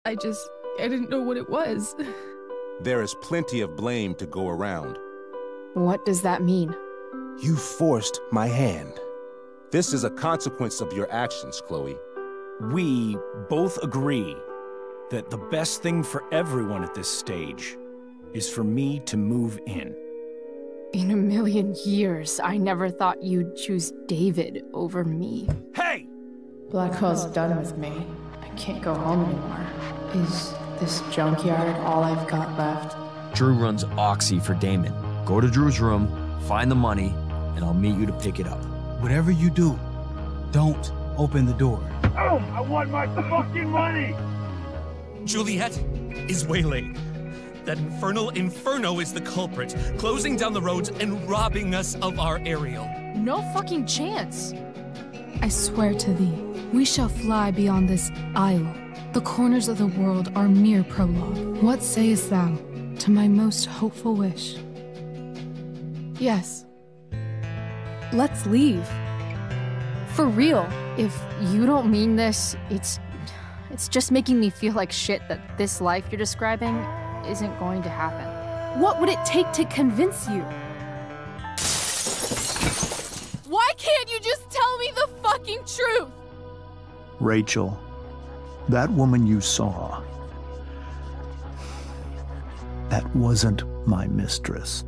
I didn't know what it was. There is plenty of blame to go around. What does that mean? You forced my hand. This is a consequence of your actions, Chloe. We both agree that the best thing for everyone at this stage is for me to move in. In a million years, I never thought you'd choose David over me. Hey! Blackwell's done with me. I can't go home anymore. Is this junkyard all I've got left? Drew runs Oxy for Damon. Go to Drew's room, find the money, and I'll meet you to pick it up. Whatever you do, don't open the door. Oh, I want my fucking money! Juliet is waylaid. That infernal Inferno is the culprit, closing down the roads and robbing us of our Ariel. No fucking chance. I swear to thee, we shall fly beyond this isle. The corners of the world are mere prologue. What sayest thou to my most hopeful wish? Yes. Let's leave. For real. If you don't mean this, it's just making me feel like shit that this life you're describing isn't going to happen. What would it take to convince you? Why can't you just tell me the fucking truth? Rachel, that woman you saw, that wasn't my mistress.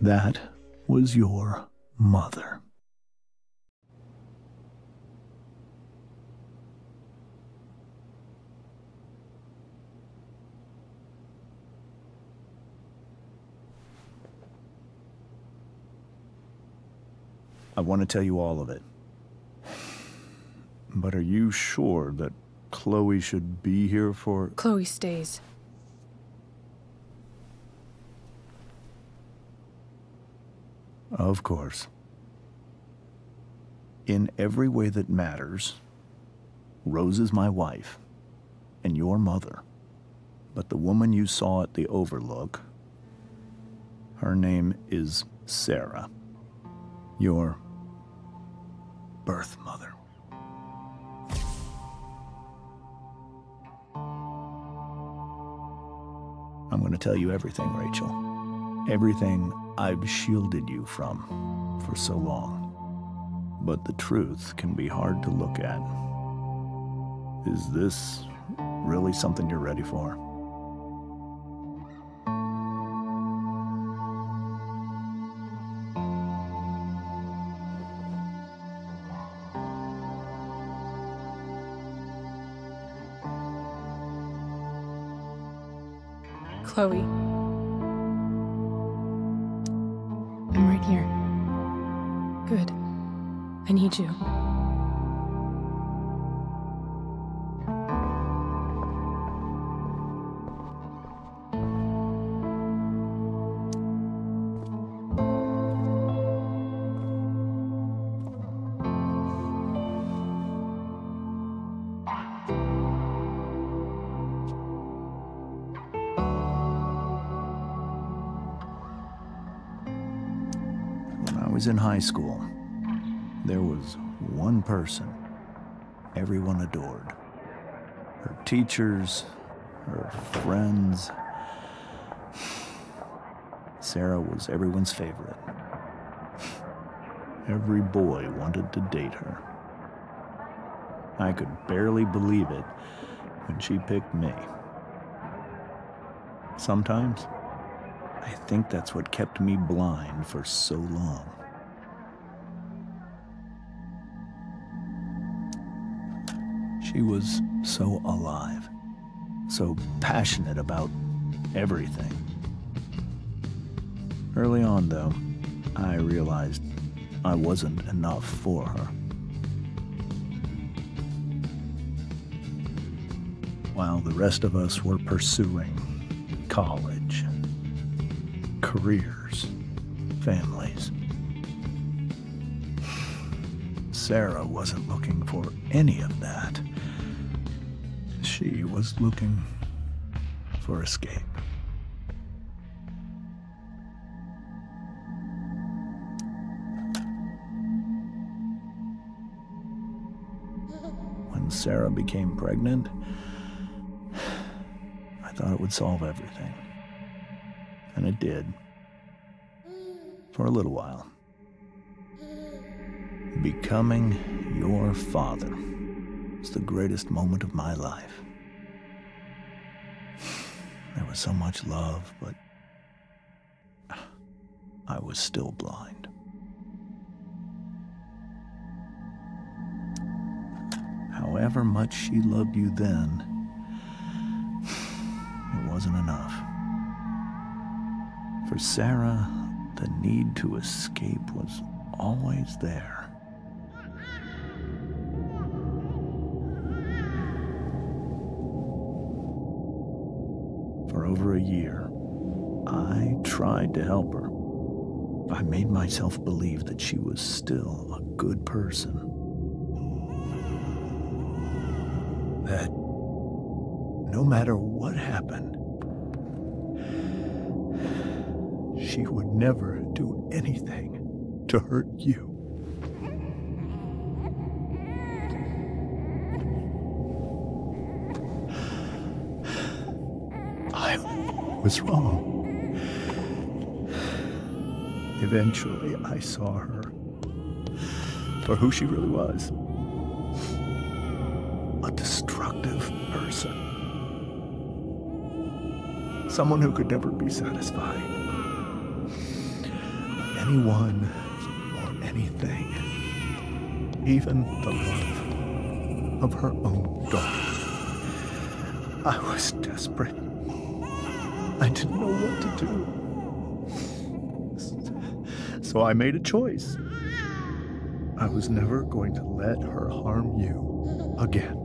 That was your mother. I want to tell you all of it. But are you sure that Chloe should be here for... Chloe stays. Of course. In every way that matters, Rose is my wife and your mother. But the woman you saw at the Overlook, her name is Sarah, your birth mother. I'm going to tell you everything, Rachel. Everything I've shielded you from for so long. But the truth can be hard to look at. Is this really something you're ready for? Chloe. I'm right here. Good. I need you. In high school, there was one person everyone adored. Her teachers, her friends. Sarah was everyone's favorite. Every boy wanted to date her. I could barely believe it when she picked me. Sometimes, I think that's what kept me blind for so long. She was so alive, so passionate about everything. Early on, though, I realized I wasn't enough for her. While the rest of us were pursuing college, careers, families, Sarah wasn't looking for any of that. She was looking for escape. When when Sarah became pregnant, I thought it would solve everything. And it did. For a little while. Becoming your father was the greatest moment of my life. There was so much love, but I was still blind. However much she loved you then, it wasn't enough. For Sarah, the need to escape was always there. For over a year, I tried to help her. I made myself believe that she was still a good person. That no matter what happened, she would never do anything to hurt you. I was wrong. Eventually, I saw her for who she really was. A destructive person. Someone who could never be satisfied. Anyone or anything. Even the love of her own daughter. I was desperate. I didn't know what to do. So I made a choice. I was never going to let her harm you again.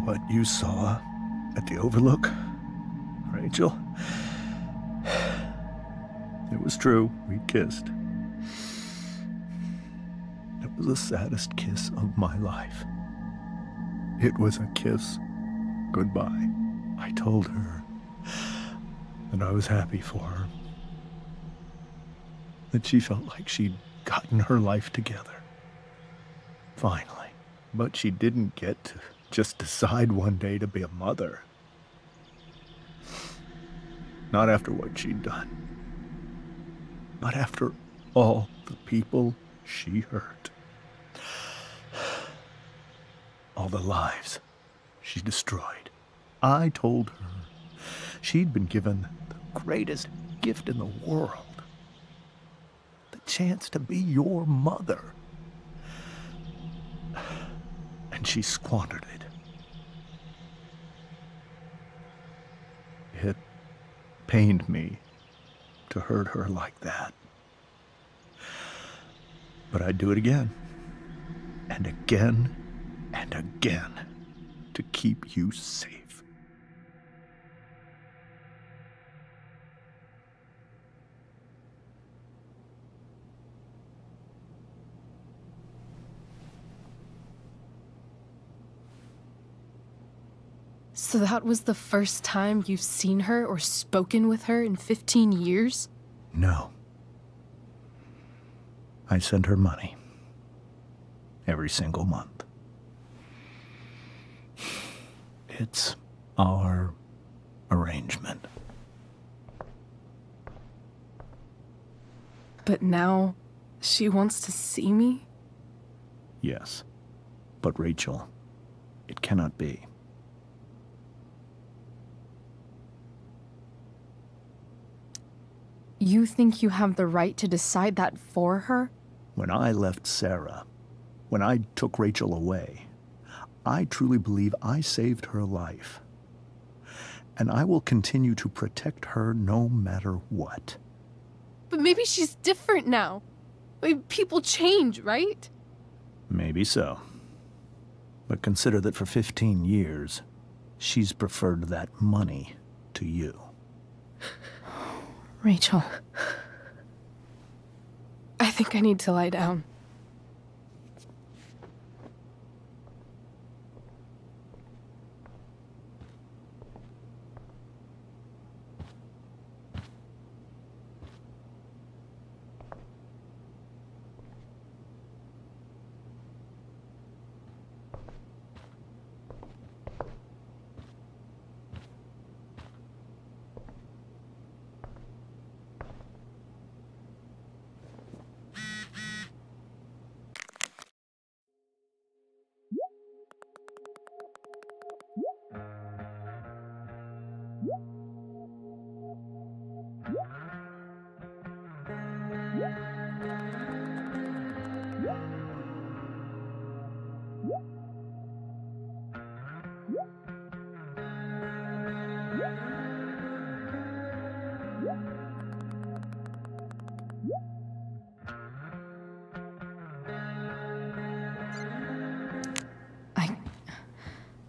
What you saw at the Overlook, Rachel, it was true. We kissed. It was the saddest kiss of my life. It was a kiss goodbye. I told her that I was happy for her. That she felt like she'd gotten her life together. Finally. But she didn't get to just decide one day to be a mother. Not after what she'd done. But after all the people she hurt. All the lives she destroyed. I told her she'd been given the greatest gift in the world. The chance to be your mother. And she squandered it. It pained me to hurt her like that. But I'd do it again. And again. And again. To keep you safe. So that was the first time you've seen her or spoken with her in 15 years? No. I sent her money. Every single month. It's our arrangement. But now, she wants to see me? Yes. But Rachel, it cannot be. You think you have the right to decide that for her? When I left Sarah, when I took Rachel away, I truly believe I saved her life. And I will continue to protect her no matter what. But maybe she's different now. I mean, people change, right? Maybe so. But consider that for 15 years, she's preferred that money to you. Rachel. I think I need to lie down.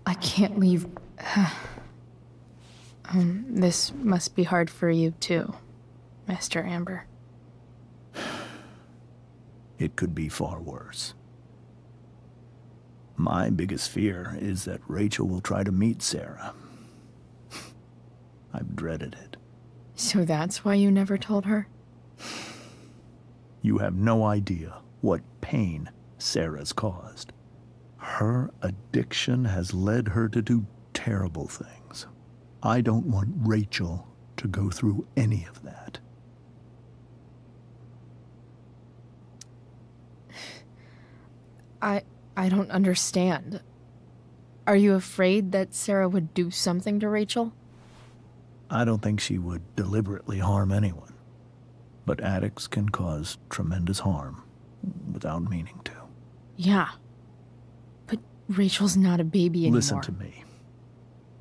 I can't leave. This must be hard for you too, Mr. Amber. It could be far worse. My biggest fear is that Rachel will try to meet Sarah. I've dreaded it. So that's why you never told her? You have no idea what pain Sarah's caused. Her addiction has led her to do terrible things. I don't want Rachel to go through any of that. I don't understand. Are you afraid that Sarah would do something to Rachel? I don't think she would deliberately harm anyone. But addicts can cause tremendous harm without meaning to. Yeah. But Rachel's not a baby anymore. Listen to me.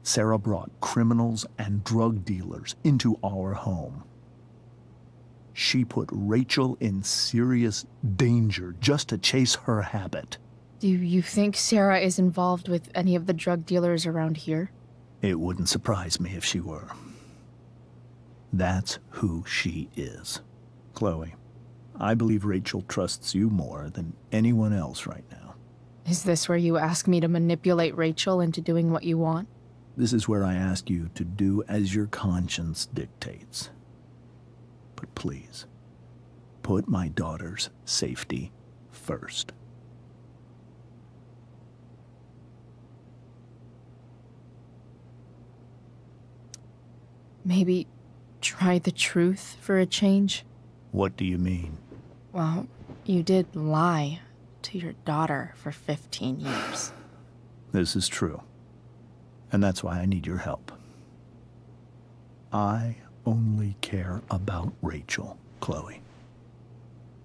Sarah brought criminals and drug dealers into our home. She put Rachel in serious danger just to chase her habit. Do you think Sarah is involved with any of the drug dealers around here? It wouldn't surprise me if she were. That's who she is. Chloe, I believe Rachel trusts you more than anyone else right now. Is this where you ask me to manipulate Rachel into doing what you want? This is where I ask you to do as your conscience dictates. But please, put my daughter's safety first. Maybe try the truth for a change? What do you mean? Well, you did lie to your daughter for 15 years. This is true. And that's why I need your help. I only care about Rachel, Chloe.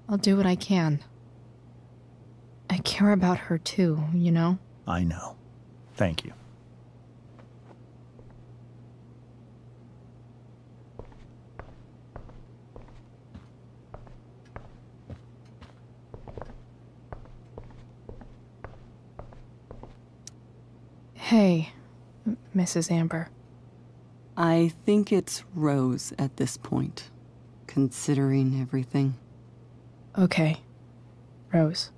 I'll do what I can. I care about her too, you know? I know. Thank you. Hey, Mrs. Amber. I think it's Rose at this point, considering everything. Okay, Rose.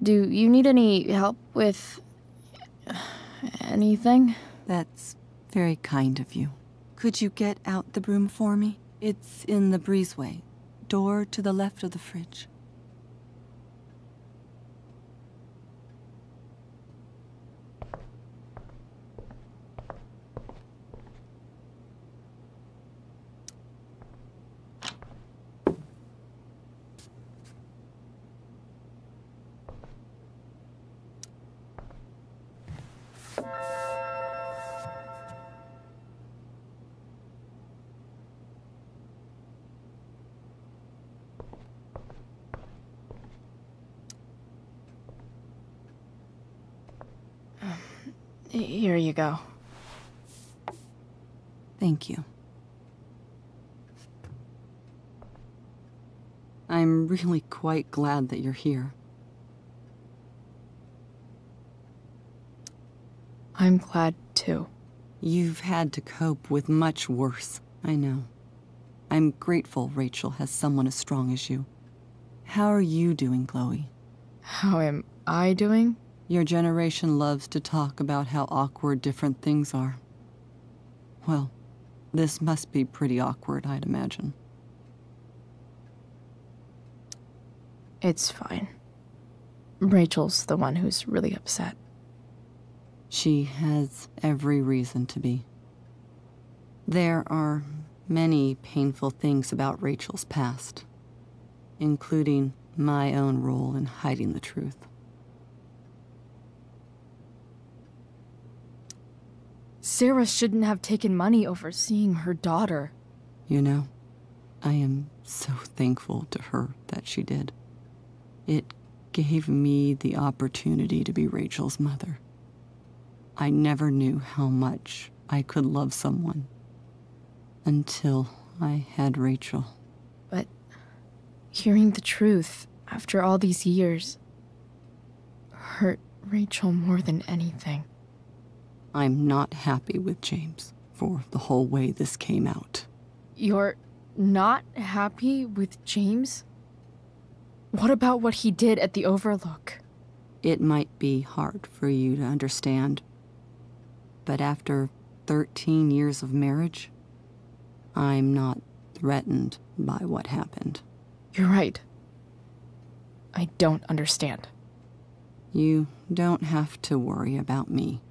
Do you need any help with anything? That's very kind of you. Could you get out the broom for me? It's in the breezeway, door to the left of the fridge. Here you go. Thank you. I'm really quite glad that you're here. I'm glad too. You've had to cope with much worse, I know. I'm grateful Rachel has someone as strong as you. How are you doing, Chloe? How am I doing? Your generation loves to talk about how awkward different things are. Well, this must be pretty awkward, I'd imagine. It's fine. Rachel's the one who's really upset. She has every reason to be. There are many painful things about Rachel's past, including my own role in hiding the truth. Sarah shouldn't have taken money over seeing her daughter. You know, I am so thankful to her that she did. It gave me the opportunity to be Rachel's mother. I never knew how much I could love someone until I had Rachel. But hearing the truth after all these years hurt Rachel more than anything. I'm not happy with James for the whole way this came out. You're not happy with James? What about what he did at the Overlook? It might be hard for you to understand, but after 13 years of marriage, I'm not threatened by what happened. You're right. I don't understand. You don't have to worry about me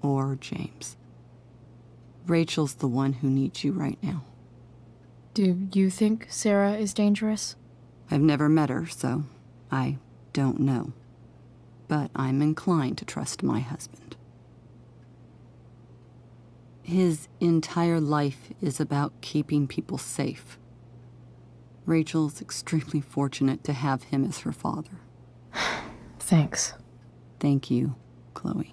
or James. Rachel's the one who needs you right now. Do you think Sarah is dangerous? I've never met her, so I don't know. But I'm inclined to trust my husband. His entire life is about keeping people safe. Rachel's extremely fortunate to have him as her father. Thanks. Thank you, Chloe.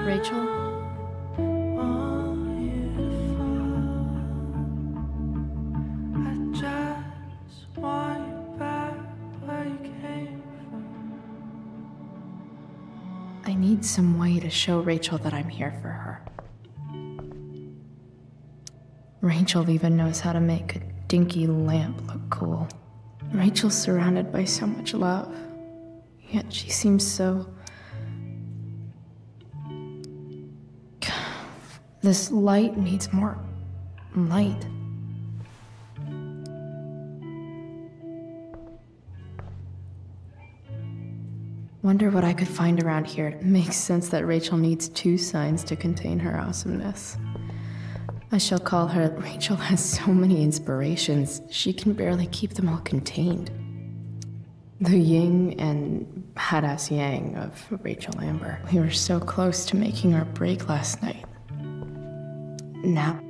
Rachel? I need some way to show Rachel that I'm here for her. Rachel even knows how to make a dinky lamp look cool. Rachel's surrounded by so much love, yet she seems so... This light needs more light. Wonder what I could find around here. It makes sense that Rachel needs 2 signs to contain her awesomeness. I shall call her Rachel has so many inspirations, she can barely keep them all contained. The yin and badass yang of Rachel Amber. We were so close to making our break last night. Now...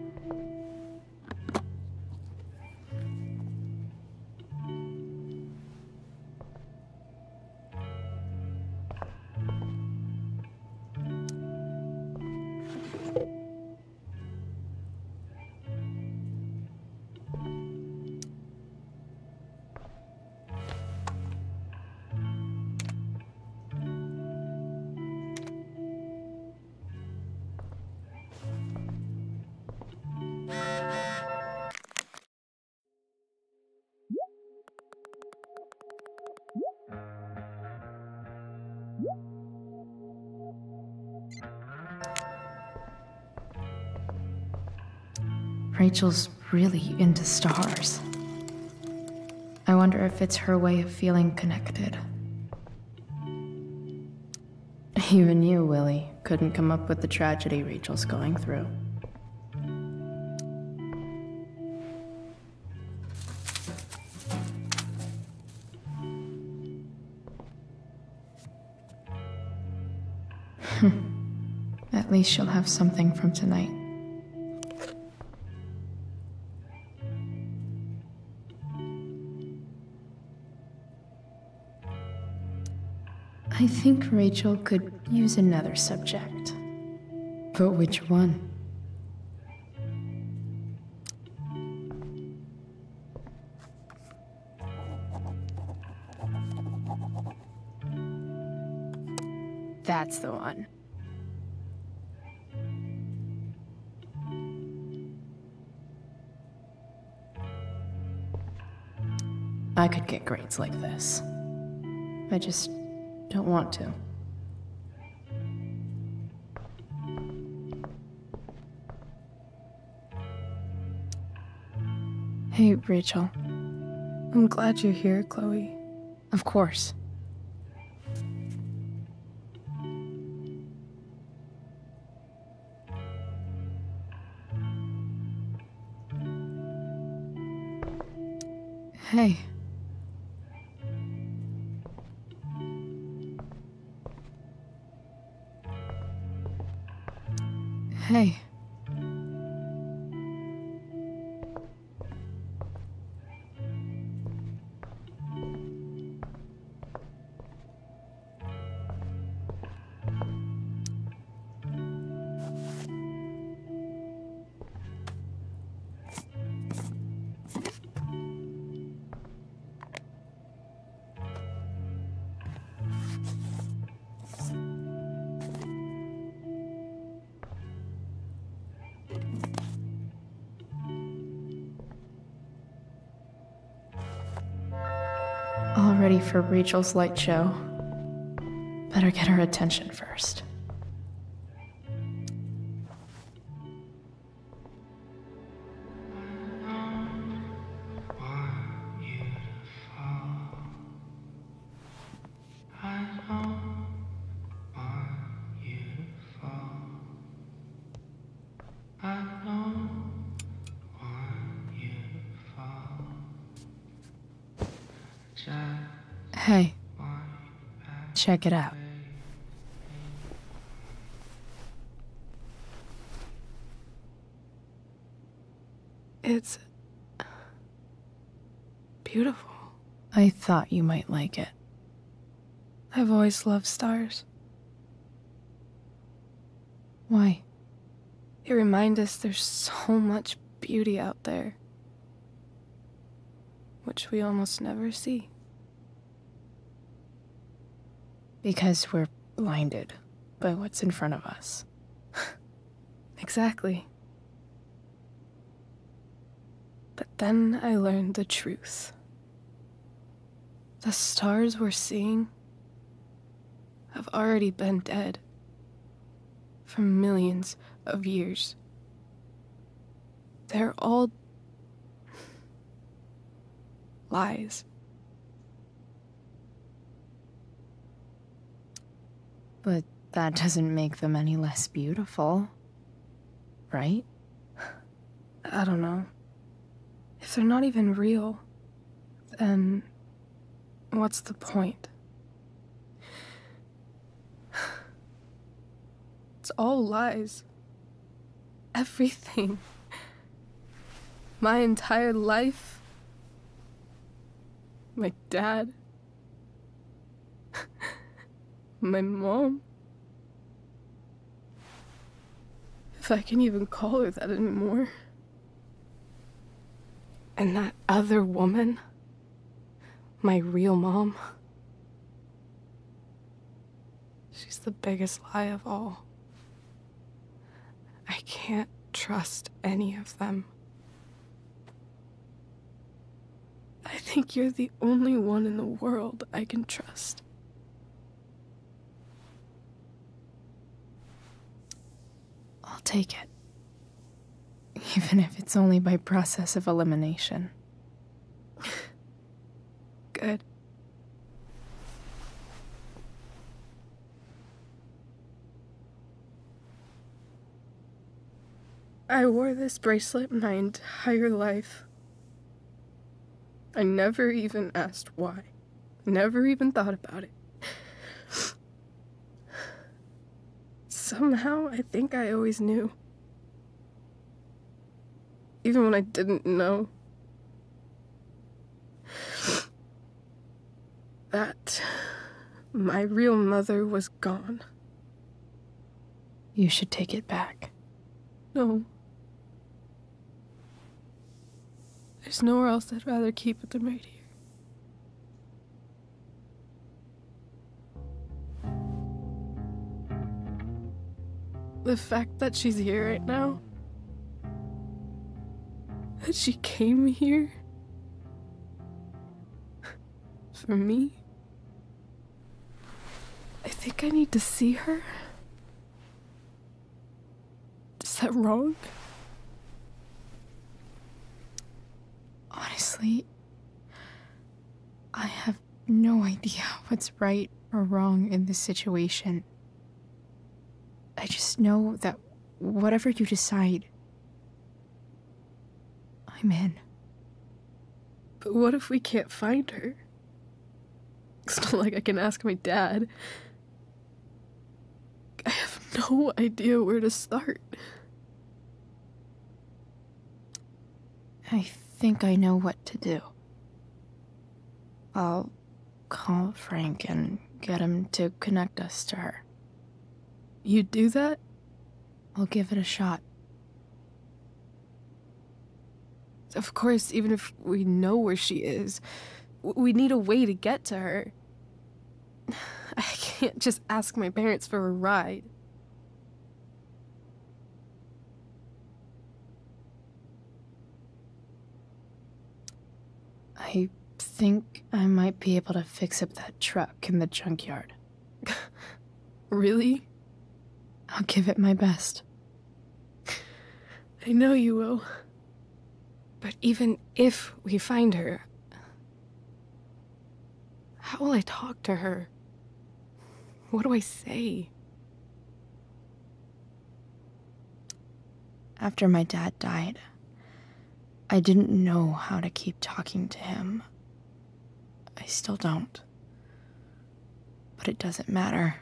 Rachel's really into stars. I wonder if it's her way of feeling connected. Even you, Willie, couldn't come up with the tragedy Rachel's going through. At least she'll have something from tonight. I think Rachel could use another subject. But which one? That's the one. I could get grades like this. I just don't want to. Hey, Rachel. I'm glad you're here, Chloe. Of course. Hey. Hey. All ready for Rachel's light show. Better get her attention first. Hey. Check it out. It's beautiful. I thought you might like it. I've always loved stars. Why? They remind us there's so much beauty out there, which we almost never see. Because we're blinded by what's in front of us. Exactly. But then I learned the truth. The stars we're seeing have already been dead for millions of years. They're all lies. But that doesn't make them any less beautiful, right? I don't know. If they're not even real, then what's the point? It's all lies. Everything. My entire life. My dad. My mom. If I can even call her that anymore. And that other woman. My real mom. She's the biggest lie of all. I can't trust any of them. I think you're the only one in the world I can trust. I'll take it. Even if it's only by process of elimination. good. I wore this bracelet my entire life. I never even asked why. Never even thought about it. Somehow, I think I always knew. Even when I didn't know. That my real mother was gone. You should take it back. No. There's nowhere else I'd rather keep it than right here. The fact that she's here right now, that she came here for me, I think I need to see her. Is that wrong? Honestly, I have no idea what's right or wrong in this situation. I just know that whatever you decide, I'm in. But what if we can't find her? It's not like I can ask my dad. I have no idea where to start. I think I know what to do. I'll call Frank and get him to connect us to her. You'd do that? I'll give it a shot. Of course, even if we know where she is, we need a way to get to her. I can't just ask my parents for a ride. I think I might be able to fix up that truck in the junkyard. Really? I'll give it my best. I know you will. But even if we find her, how will I talk to her? What do I say? After my dad died, I didn't know how to keep talking to him. I still don't. But it doesn't matter.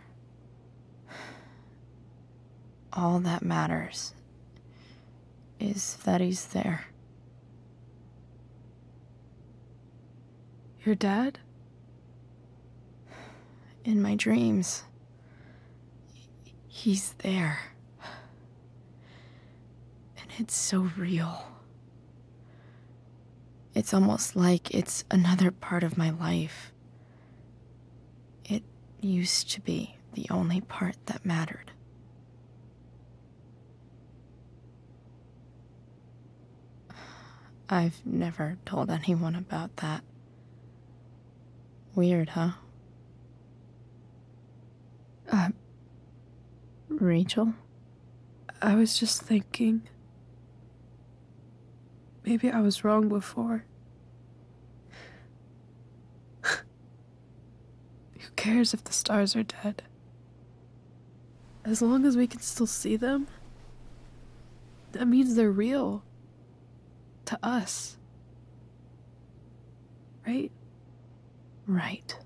All that matters is that he's there. Your dad? In my dreams. He's there. And it's so real. It's almost like it's another part of my life. It used to be the only part that mattered. I've never told anyone about that. Weird, huh? Rachel? I was just thinking. Maybe I was wrong before. Who cares if the stars are dead? As long as we can still see them, that means they're real. To us. Right? Right.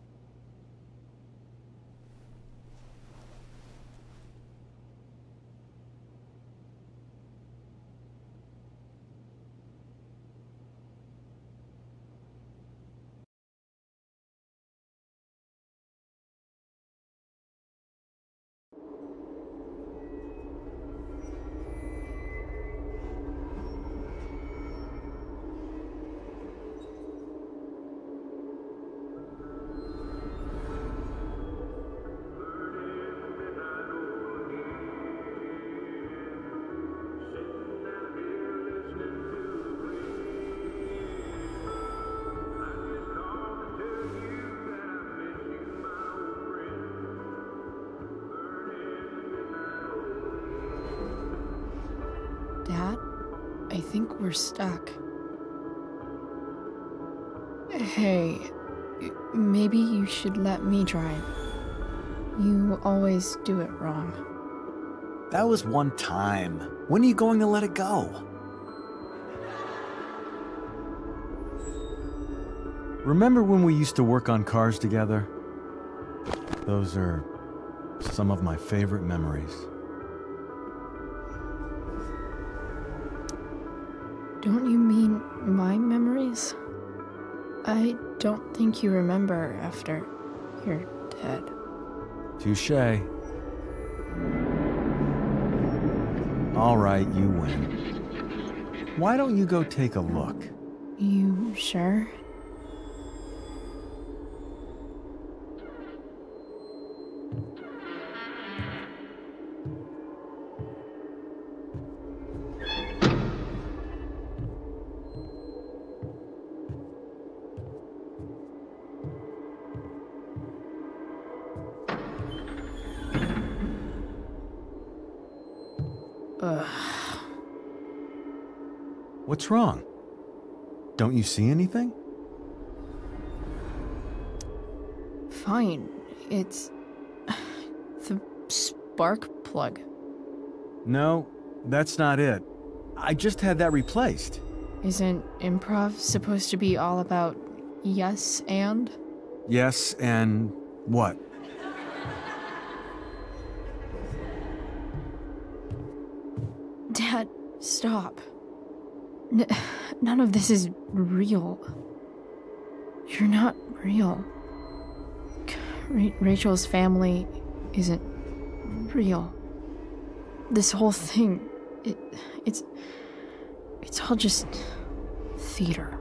Dad, I think we're stuck. Hey, Maybe you should let me drive. You always do it wrong. That was one time. When are you going to let it go? Remember when we used to work on cars together? Those are some of my favorite memories. Don't you mean my memories? I don't think you remember after you're dead. Touché. All right, you win. Why don't you go take a look? You sure? What's wrong? Don't you see anything? Fine. It's the spark plug. No, that's not it. I just had that replaced. Isn't improv supposed to be all about yes and? Yes, and what? Dad, stop. None of this is real. You're not real. Rachel's family isn't real. This whole thing, it's all just theater.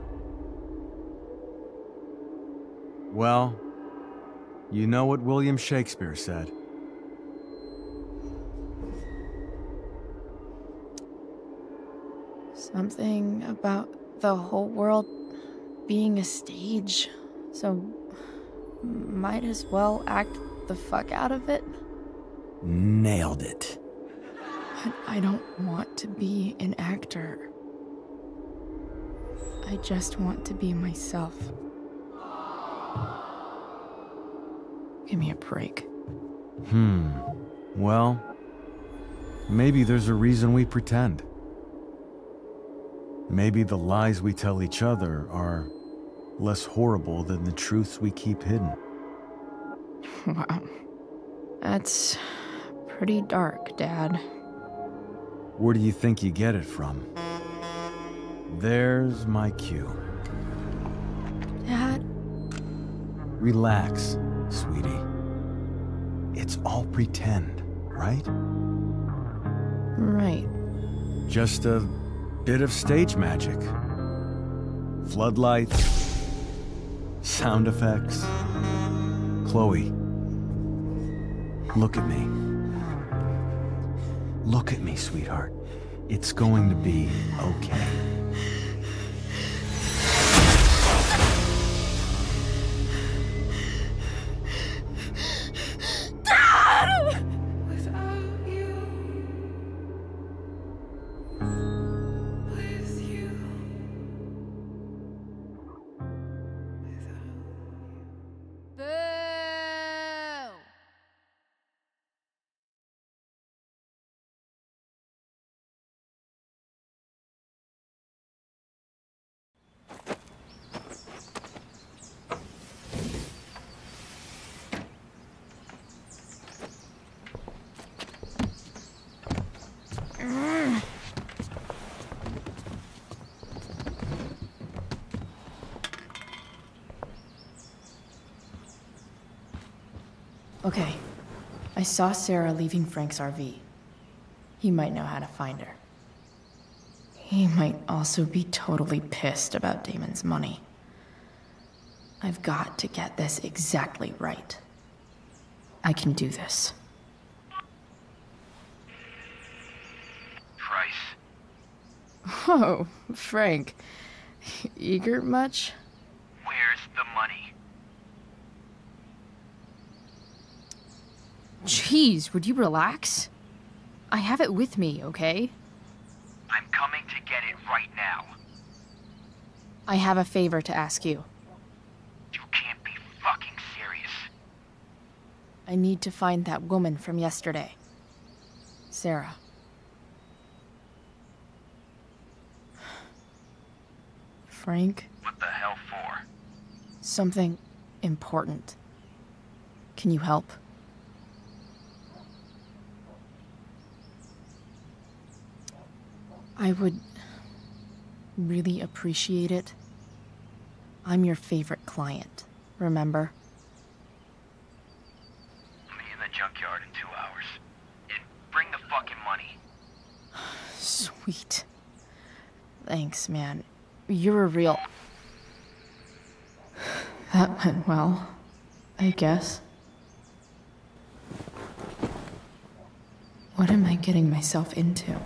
Well, you know what William Shakespeare said. Something about the whole world being a stage, so might as well act the fuck out of it. Nailed it. But I don't want to be an actor. I just want to be myself. Give me a break. Well, maybe there's a reason we pretend. Maybe the lies we tell each other are less horrible than the truths we keep hidden. Wow. That's pretty dark, Dad. Where do you think you get it from? There's my cue. Dad? Relax, sweetie. It's all pretend, right? Right. Just a bit of stage magic. Floodlights, sound effects. Chloe, look at me. Look at me, sweetheart. It's going to be okay. Okay, I saw Sarah leaving Frank's RV. He might know how to find her. He might also be totally pissed about Damon's money. I've got to get this exactly right. I can do this. Price. Whoa, Frank. Eager much? Where's the money? Jeez, would you relax? I have it with me, okay? I'm coming to get it right now. I have a favor to ask you. You can't be I need to find that woman from yesterday. Sarah. Frank? What the hell for? Something important. Can you help? I would really appreciate it. I'm your favorite client, remember? I'll meet in the junkyard in 2 hours. And bring the fucking money. Sweet. Thanks, man. You're a real... That went well, I guess. What am I getting myself into?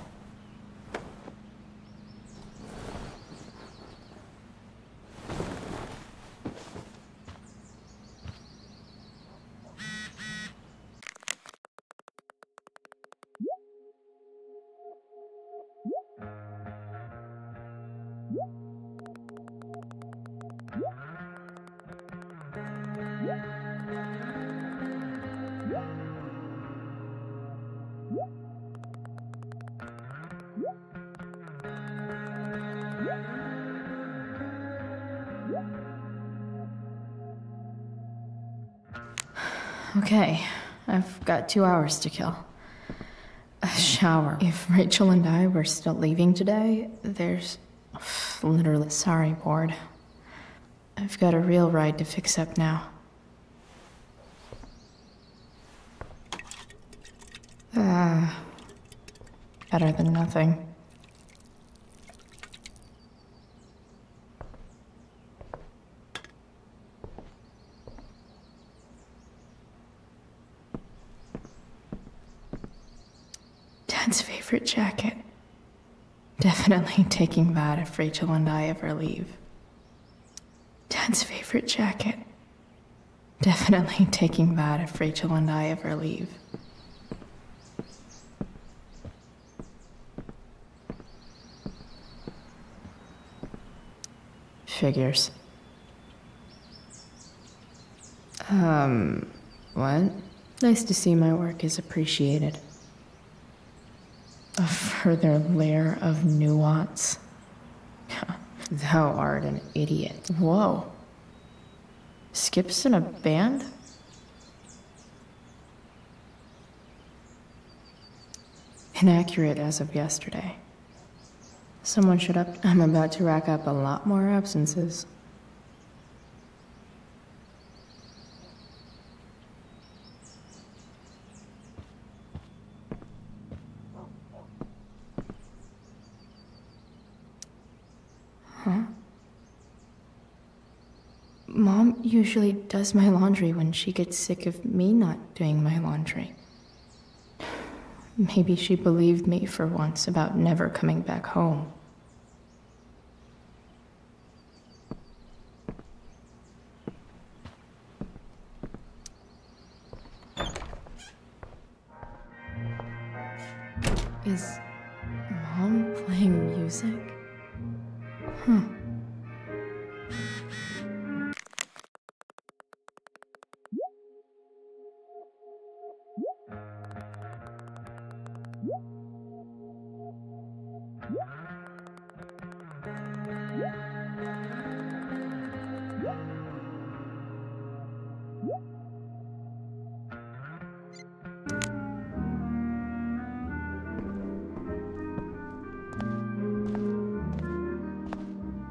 Okay, I've got 2 hours to kill. A shower. If Rachel and I were still leaving today, there's literally... Sorry, board. I've got a real ride to fix up now. Better than nothing. Dad's favorite jacket. Definitely taking that if Rachel and I ever leave. Dad's favorite jacket. Definitely taking that if Rachel and I ever leave. Figures. What? Nice to see my work is appreciated. A further layer of nuance. Thou art an idiot. Whoa. Skip's in a band? Inaccurate as of yesterday. Someone shut up. I'm about to rack up a lot more absences. Huh? Mom usually does my laundry when she gets sick of me not doing my laundry. Maybe she believed me for once about never coming back home. Is Mom playing music? Huh.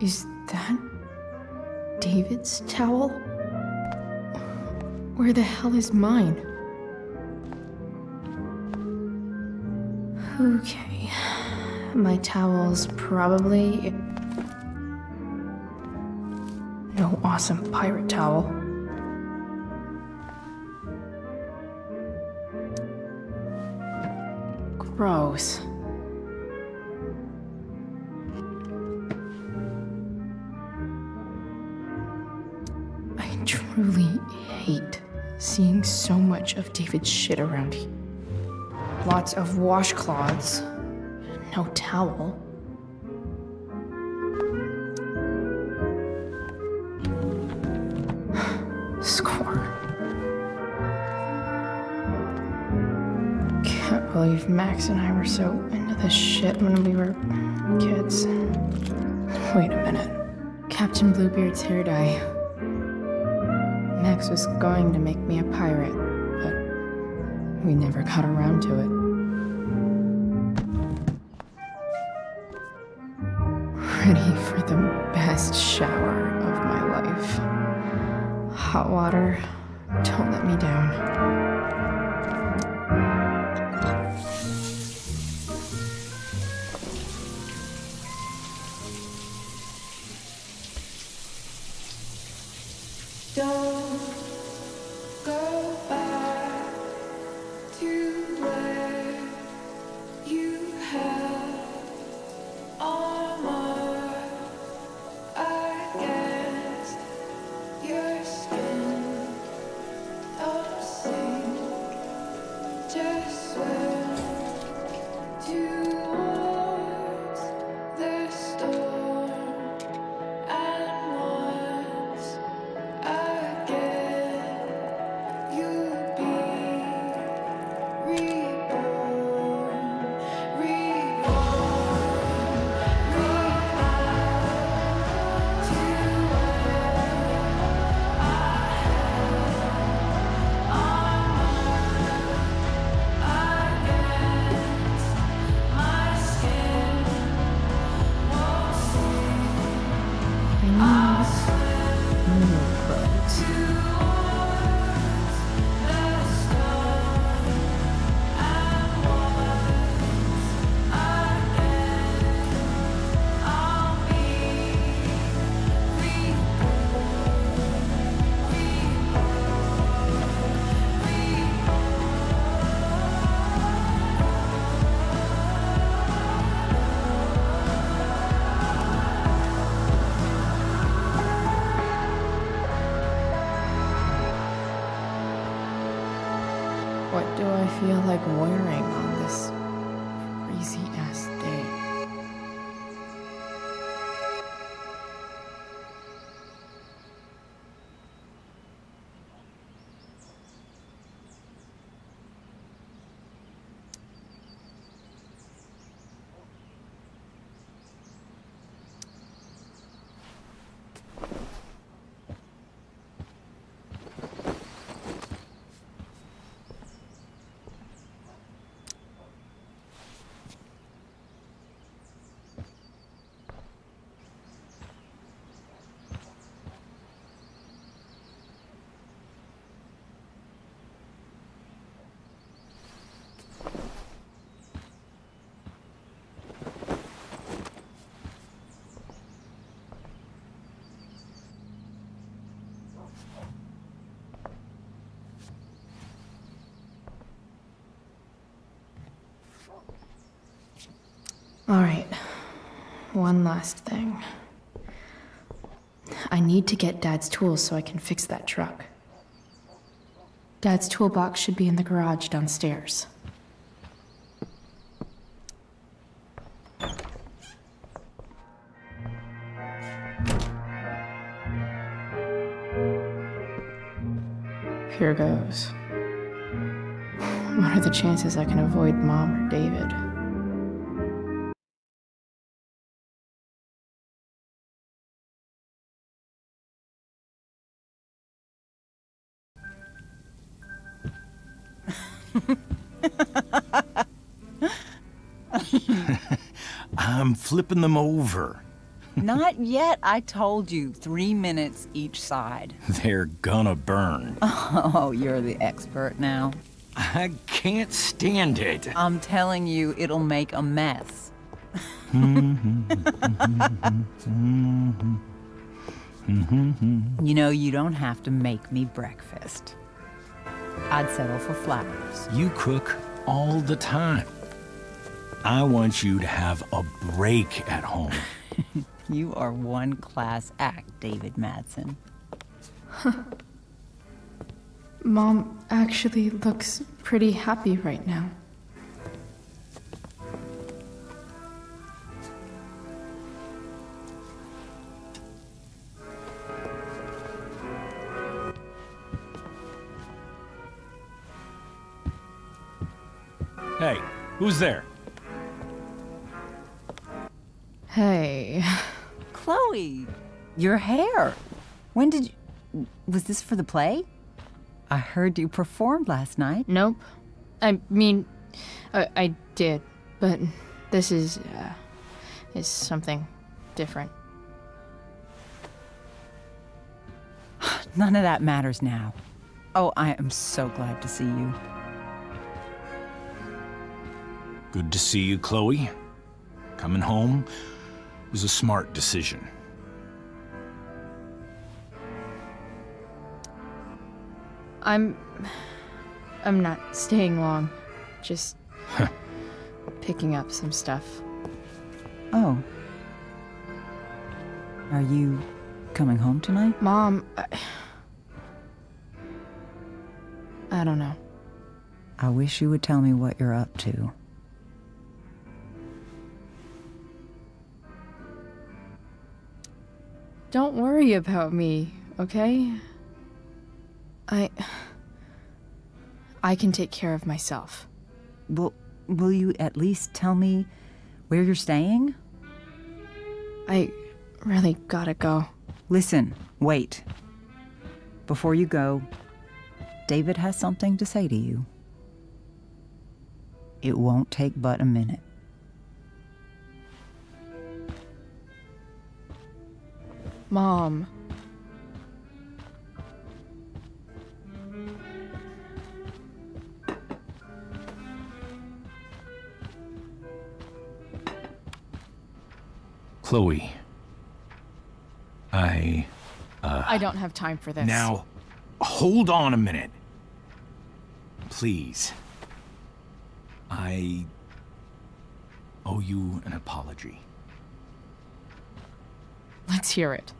Is that David's towel? Where the hell is mine? Okay, my towel's probably... No awesome pirate towel. Gross. I truly hate seeing so much of David's shit around here. Lots of washcloths. No towel. Score. believe Max and I were so into this shit when we were kids. Wait a minute. Captain Bluebeard's hair dye. Max was going to make me a pirate, but we never got around to it. Ready for the best shower of my life. Hot water, don't let me down. Don't go back to where you have armor against your skin. Don't sink, just swim towards the storm. And once again, you'll be reborn, to my skin. Won't see. I'll swim towards the storm. And once again, I'll be What do I feel like wearing on this crazy ass day? All right, one last thing. I need to get Dad's tools so I can fix that truck. Dad's toolbox should be in the garage downstairs. Here goes. What are the chances I can avoid Mom or David? I'm flipping them over. Not yet. I told you, 3 minutes each side. They're gonna burn. Oh, you're the expert now. I can't stand it. I'm telling you, it'll make a mess. You know, you don't have to make me breakfast. I'd settle for flowers. You cook all the time. I want you to have a break at home. You are one class act, David Madsen. Mom actually looks pretty happy right now. Hey, who's there? Hey. Chloe, your hair. When did you... Was this for the play? I heard you performed last night. Nope. I mean, I did, but this is something different. None of that matters now. Oh, I am so glad to see you. Good to see you, Chloe. Coming home was a smart decision. I'm not staying long. Just picking up some stuff. Oh. Are you coming home tonight? Mom, I don't know. I wish you would tell me what you're up to. Don't worry about me, okay? I can take care of myself. Will you at least tell me where you're staying? I really gotta go. Listen, wait. Before you go, David has something to say to you. It won't take but a minute. Mom. Chloe. I don't have time for this. Now, hold on a minute. Please. I owe you an apology. Let's hear it.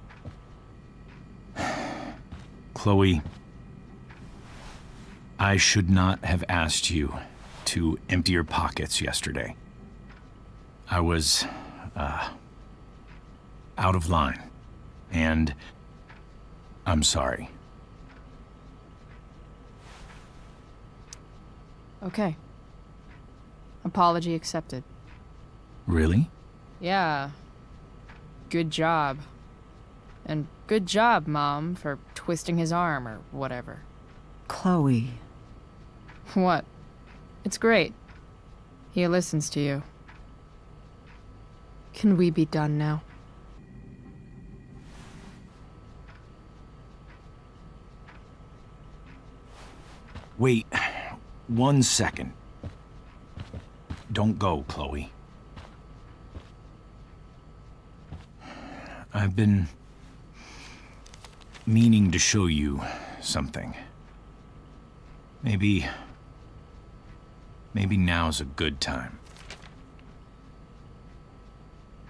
Chloe, I should not have asked you to empty your pockets yesterday. I was, out of line, and I'm sorry. Okay. Apology accepted. Really? Yeah. Good job. And good job, Mom, for twisting his arm or whatever. Chloe. What? It's great. He listens to you. Can we be done now? Wait 1 second. Don't go, Chloe. I've been meaning to show you something. Maybe now's a good time.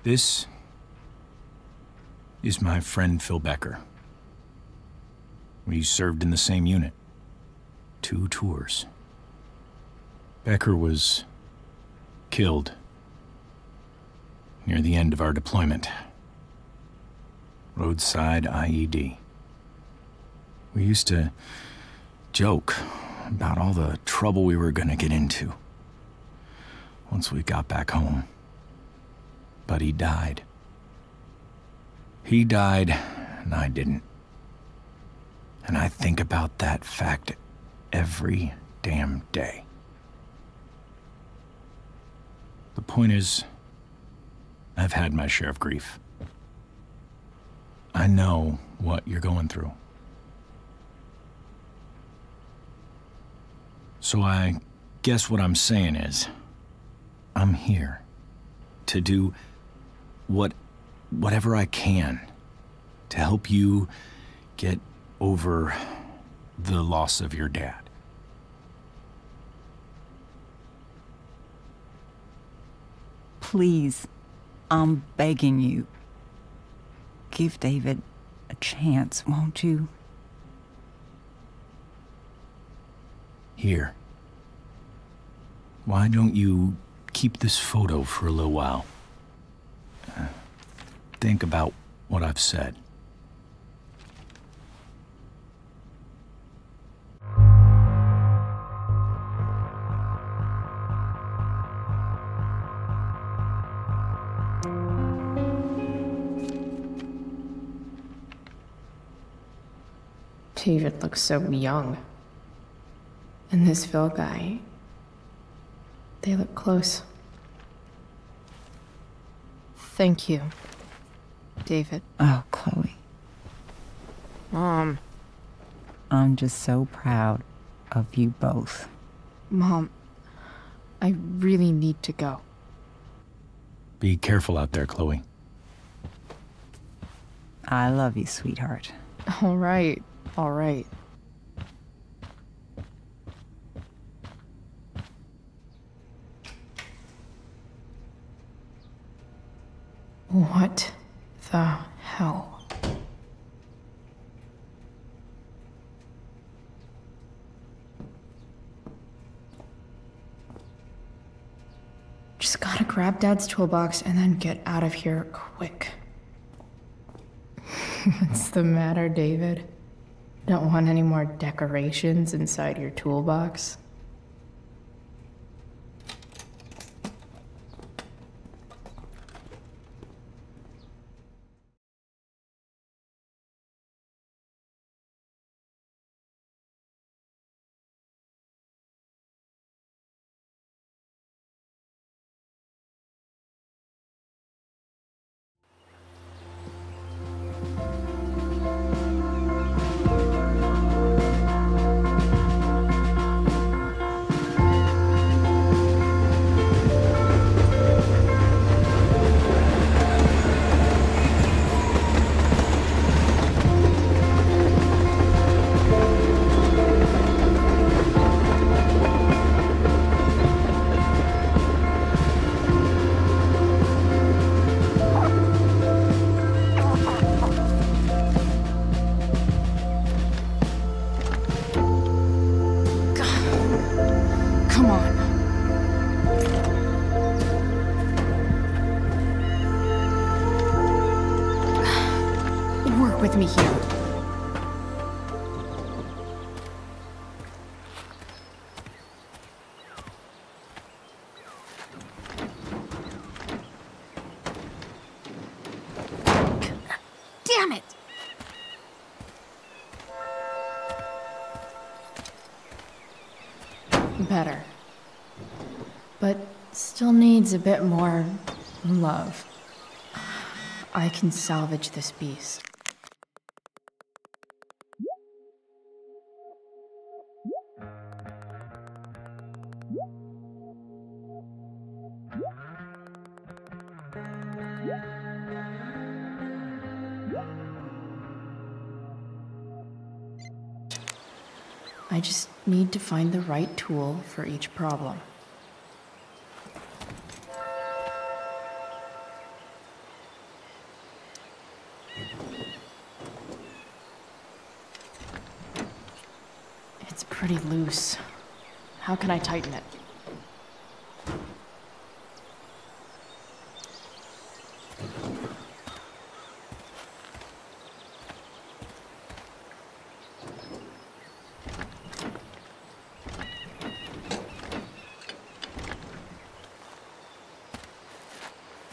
This is my friend Phil Becker. We served in the same unit. 2 tours. Becker was killed near the end of our deployment. Roadside IED. We used to joke about all the trouble we were gonna get into once we got back home. But he died. He died, and I didn't. And I think about that fact every damn day. The point is, I've had my share of grief. I know what you're going through. So I guess what I'm saying is, I'm here to do whatever I can to help you get over the loss of your dad. Please, I'm begging you. Give David a chance, won't you? Here. Why don't you keep this photo for a little while? Think about what I've said. David looks so young. And this Phil guy, they look close. Thank you, David. Oh, Chloe. Mom. I'm just so proud of you both. Mom, I really need to go. Be careful out there, Chloe. I love you, sweetheart. All right, all right. What the hell? Just gotta grab Dad's toolbox and then get out of here quick. What's the matter, David? Don't want any more decorations inside your toolbox? Come on. Work with me here. Damn it! Better. But still needs a bit more love. I can salvage this beast. I just need to find the right tool for each problem. It's pretty loose. How can I tighten it?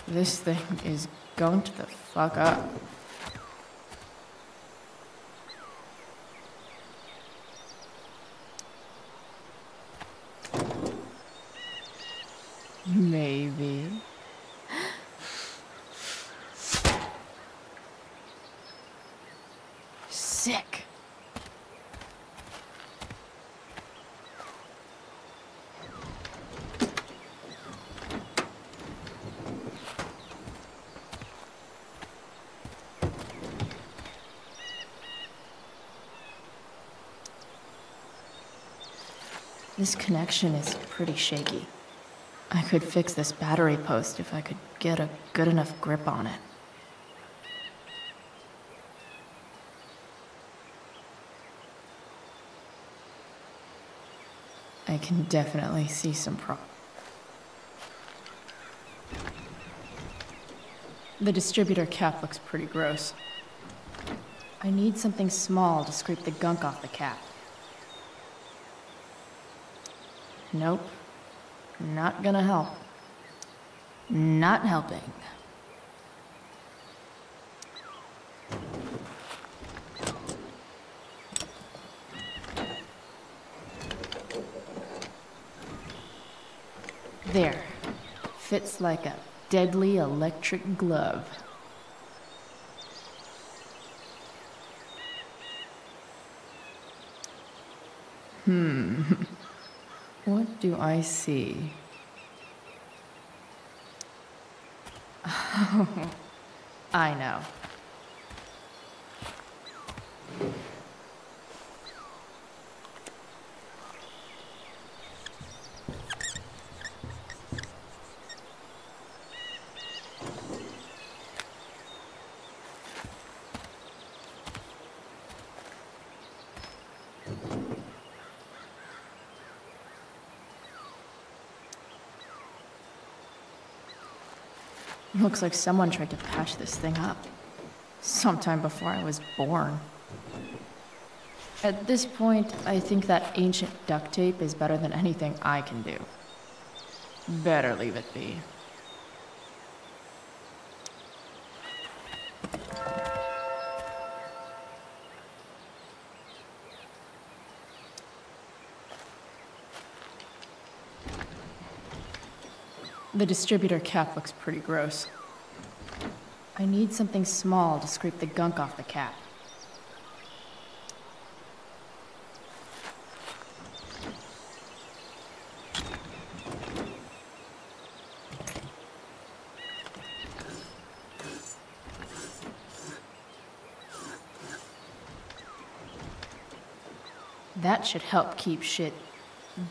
This thing is going to the fuck up. Maybe. Sick. This connection is pretty shaky. I could fix this battery post if I could get a good enough grip on it. I can definitely see some The distributor cap looks pretty gross. I need something small to scrape the gunk off the cap. Nope. Not gonna help. Not helping. There. Fits like a deadly electric glove. What do I see? I know. Looks like someone tried to patch this thing up. Sometime before I was born. At this point, I think that ancient duct tape is better than anything I can do. Better leave it be. The distributor cap looks pretty gross. I need something small to scrape the gunk off the cap. That should help keep shit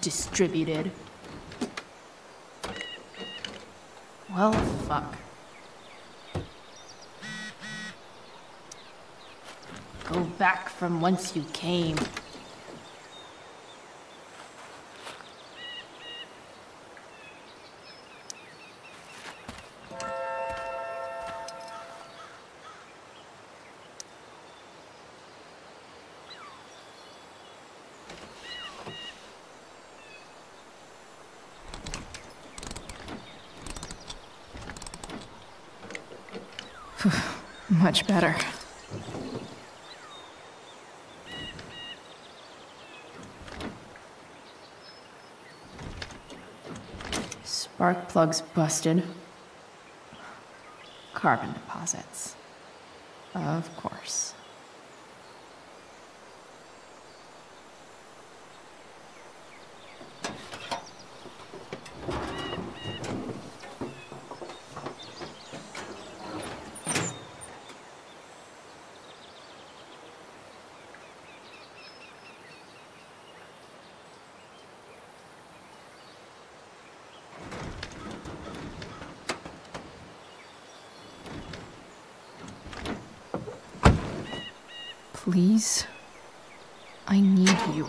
distributed. Well, fuck. Go back from whence you came. Much better. Spark plugs busted. Carbon deposits. Of course. Please, I need you.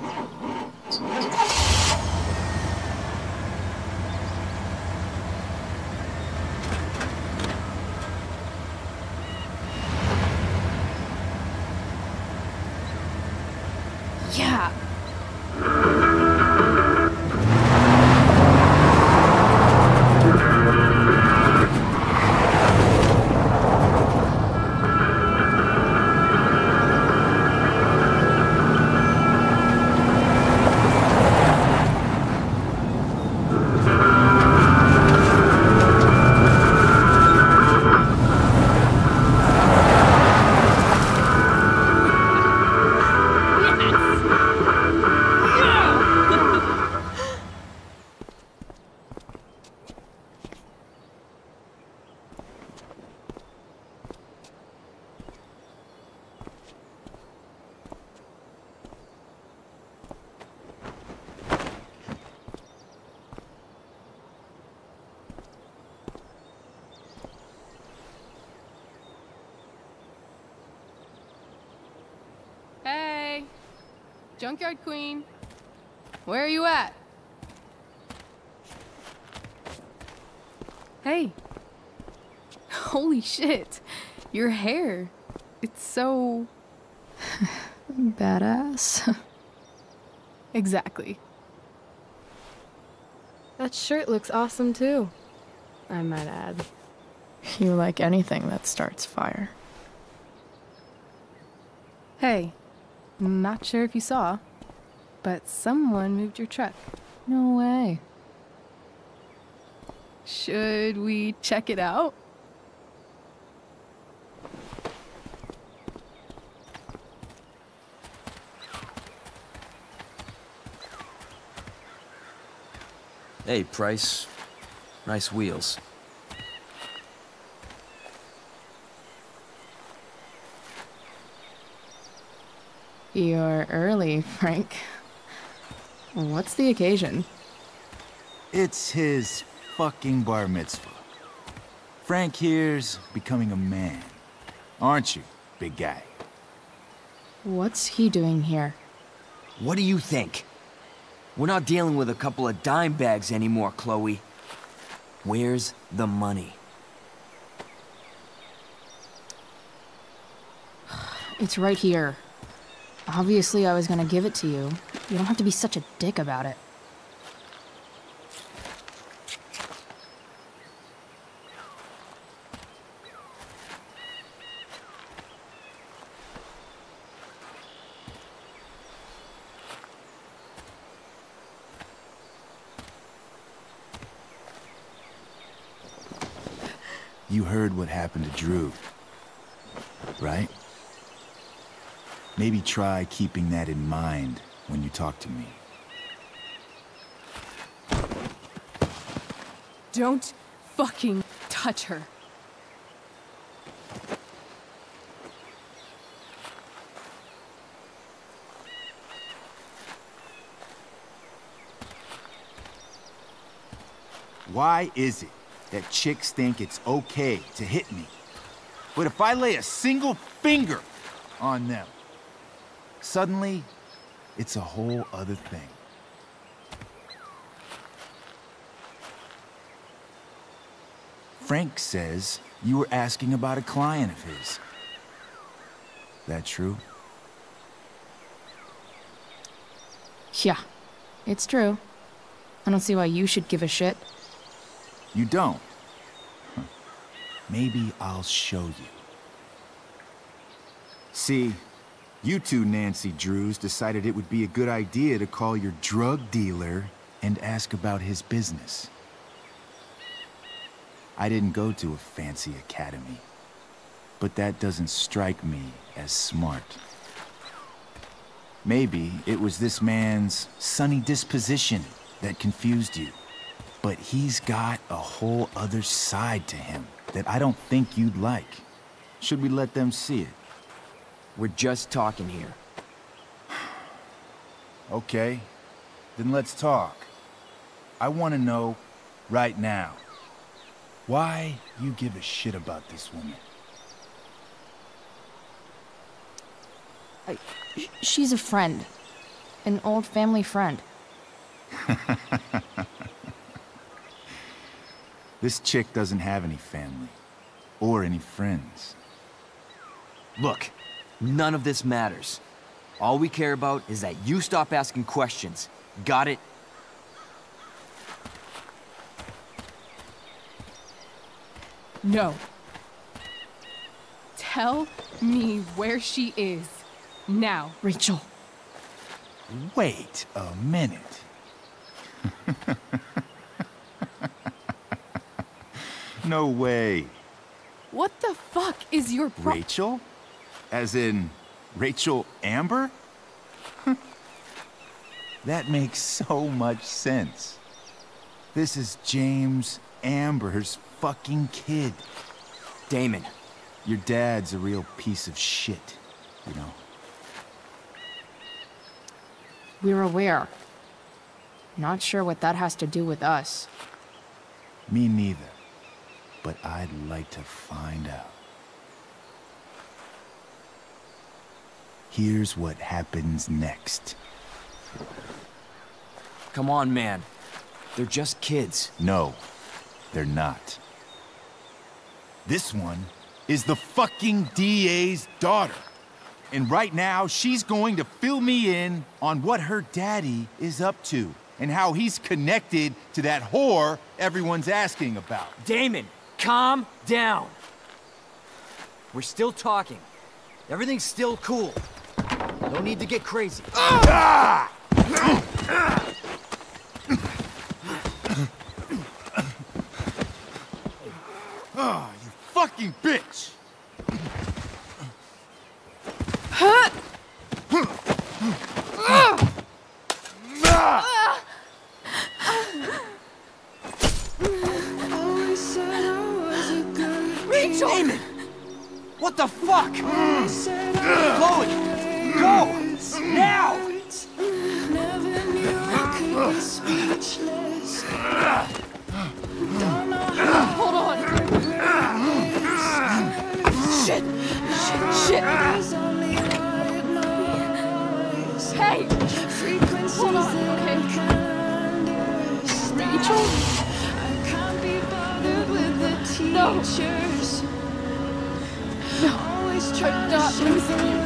Yeah. Hey, Junkyard Queen, where are you at? Hey, holy shit, your hair, it's so... Badass. Exactly. That shirt looks awesome too, I might add. You like anything that starts fire. Hey, not sure if you saw, but someone moved your truck. No way. Should we check it out? Hey, Price. Nice wheels. You're early, Frank. What's the occasion? It's his fucking bar mitzvah. Frank here's becoming a man. Aren't you, big guy? What's he doing here? What do you think? We're not dealing with a couple of dime bags anymore, Chloe. Where's the money? It's right here. Obviously, I was gonna give it to you. You don't have to be such a dick about it. You heard what happened to Drew, right? Maybe try keeping that in mind when you talk to me. Don't fucking touch her. Why is it that chicks think it's okay to hit me? But if I lay a single finger on them, suddenly it's a whole other thing. Frank says you were asking about a client of his. That true? Yeah, it's true. I don't see why you should give a shit. You don't? Huh. Maybe I'll show you. See, you two Nancy Drews decided it would be a good idea to call your drug dealer and ask about his business. I didn't go to a fancy academy, but that doesn't strike me as smart. Maybe it was this man's sunny disposition that confused you. But he's got a whole other side to him that I don't think you'd like. Should we let them see it? We're just talking here. Okay, then let's talk. I want to know right now why you give a shit about this woman. She's a friend. An old family friend. This chick doesn't have any family or any friends. Look, none of this matters. All we care about is that you stop asking questions. Got it? No. Tell me where she is. Now. Rachel. Wait a minute. No way. What the fuck is your Rachel? As in, Rachel Amber? That makes so much sense. This is James Amber's fucking kid. Damon. Your dad's a real piece of shit, you know? We're aware. Not sure what that has to do with us. Me neither. But I'd like to find out. Here's what happens next. Come on, man. They're just kids. No, they're not. This one is the fucking DA's daughter. And right now, she's going to fill me in on what her daddy is up to and how he's connected to that whore everyone's asking about. Damon, calm down. We're still talking. Everything's still cool. No need to get crazy. Ah! fucking bitch! Rachel! Damon! What the fuck? Chloe! Go! Now! Hold on. Shit! Shit! Hey! Hold on, okay? Rachel? No! No! I'm not losing you.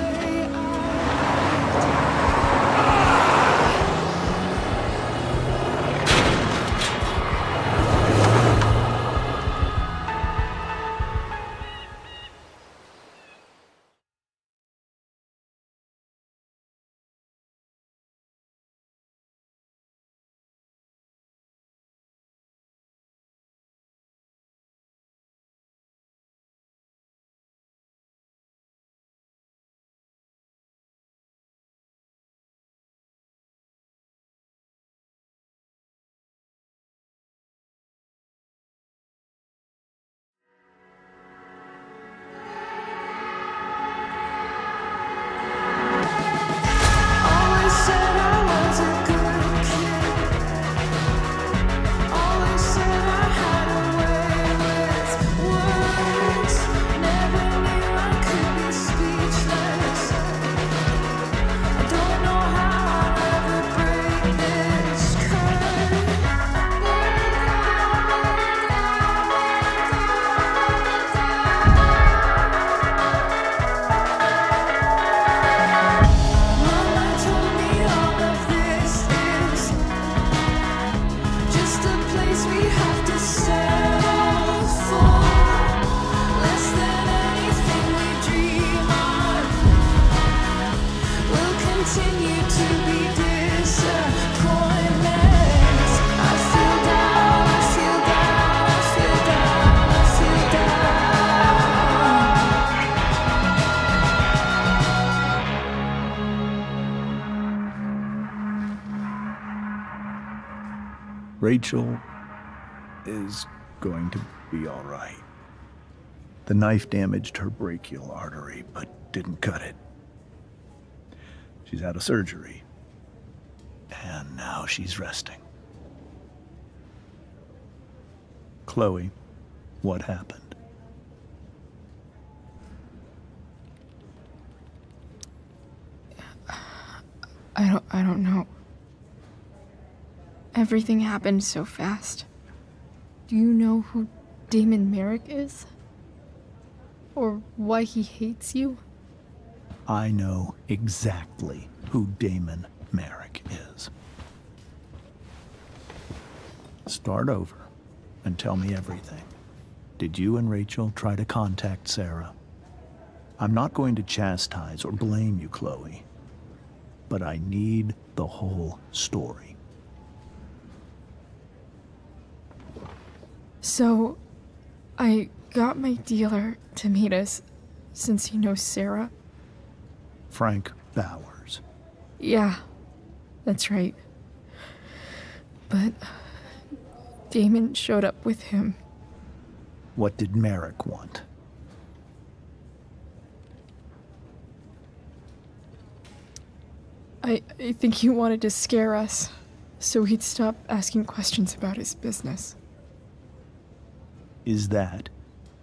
Rachel is going to be all right. The knife damaged her brachial artery, but didn't cut it. She's out of surgery, and now she's resting. Chloe, what happened? I don't know. Everything happened so fast. Do you know who Damon Merrick is? Or why he hates you? I know exactly who Damon Merrick is. Start over and tell me everything. Did you and Rachel try to contact Sarah? I'm not going to chastise or blame you, Chloe, but I need the whole story. So, I got my dealer to meet us, since he knows Sarah. Frank Bowers. Yeah, that's right. But Damon showed up with him. What did Merrick want? I think he wanted to scare us, so he'd stop asking questions about his business. Is that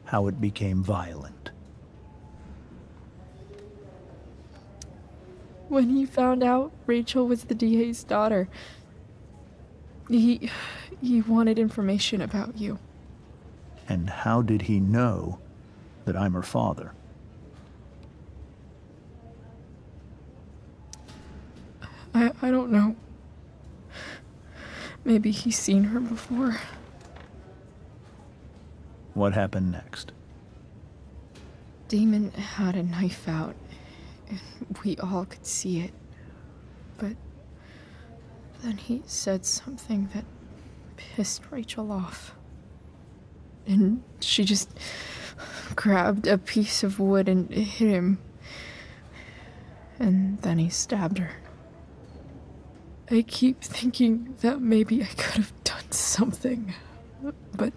how it became violent? When he found out Rachel was the DA's daughter, he wanted information about you. And how did he know that I'm her father? I don't know. Maybe he's seen her before. What happened next? Damon had a knife out, and we all could see it. But then he said something that pissed Rachel off. and she just grabbed a piece of wood and hit him. And then he stabbed her. I keep thinking that maybe I could have done something, but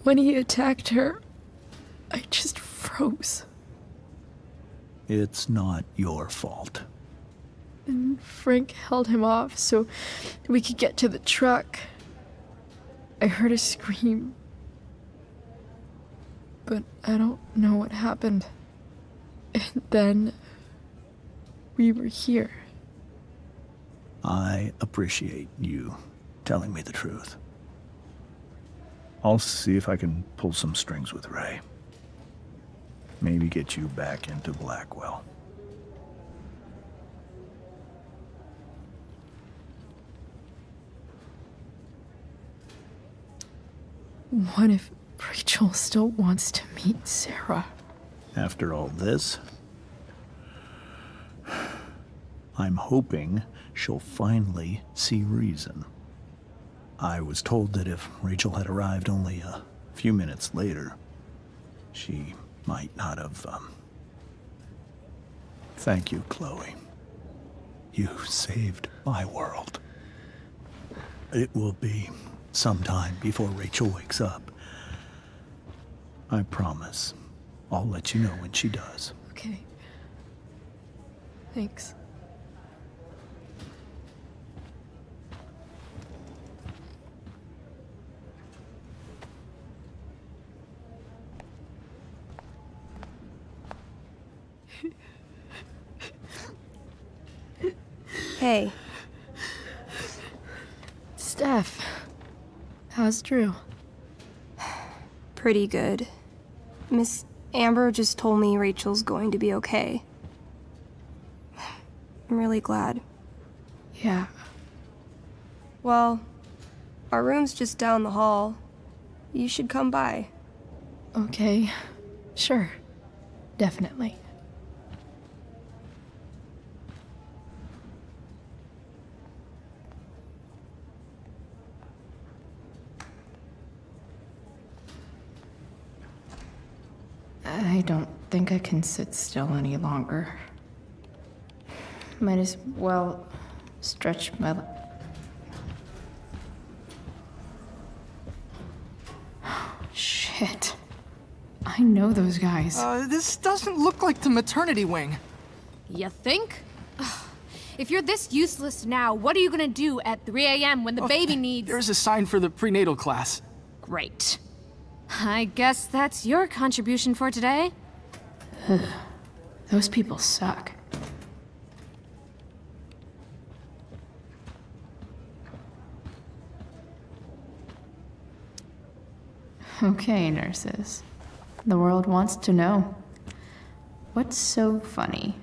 when he attacked her, I just froze. It's not your fault. And Frank held him off so we could get to the truck. I heard a scream, but I don't know what happened. And then we were here. I appreciate you telling me the truth. I'll see if I can pull some strings with Ray. Maybe get you back into Blackwell. What if Rachel still wants to meet Sarah? After all this, I'm hoping she'll finally see reason. I was told that if Rachel had arrived only a few minutes later, she might not have, Thank you, Chloe. You saved my world. It will be some time before Rachel wakes up. I promise. I'll let you know when she does. Okay. Thanks. Hey. Steph. How's Drew? Pretty good. Miss Amber just told me Rachel's going to be okay. I'm really glad. Yeah. Well, our room's just down the hall. You should come by. Okay. Sure. Definitely. I don't think I can sit still any longer. Might as well stretch my Shit. I know those guys. This doesn't look like the maternity wing. You think? Ugh. If you're this useless now, what are you gonna do at 3 a.m. when the baby needs— There's a sign for the prenatal class. Great. I guess that's your contribution for today. Those people suck. Okay, nurses. The world wants to know. What's so funny?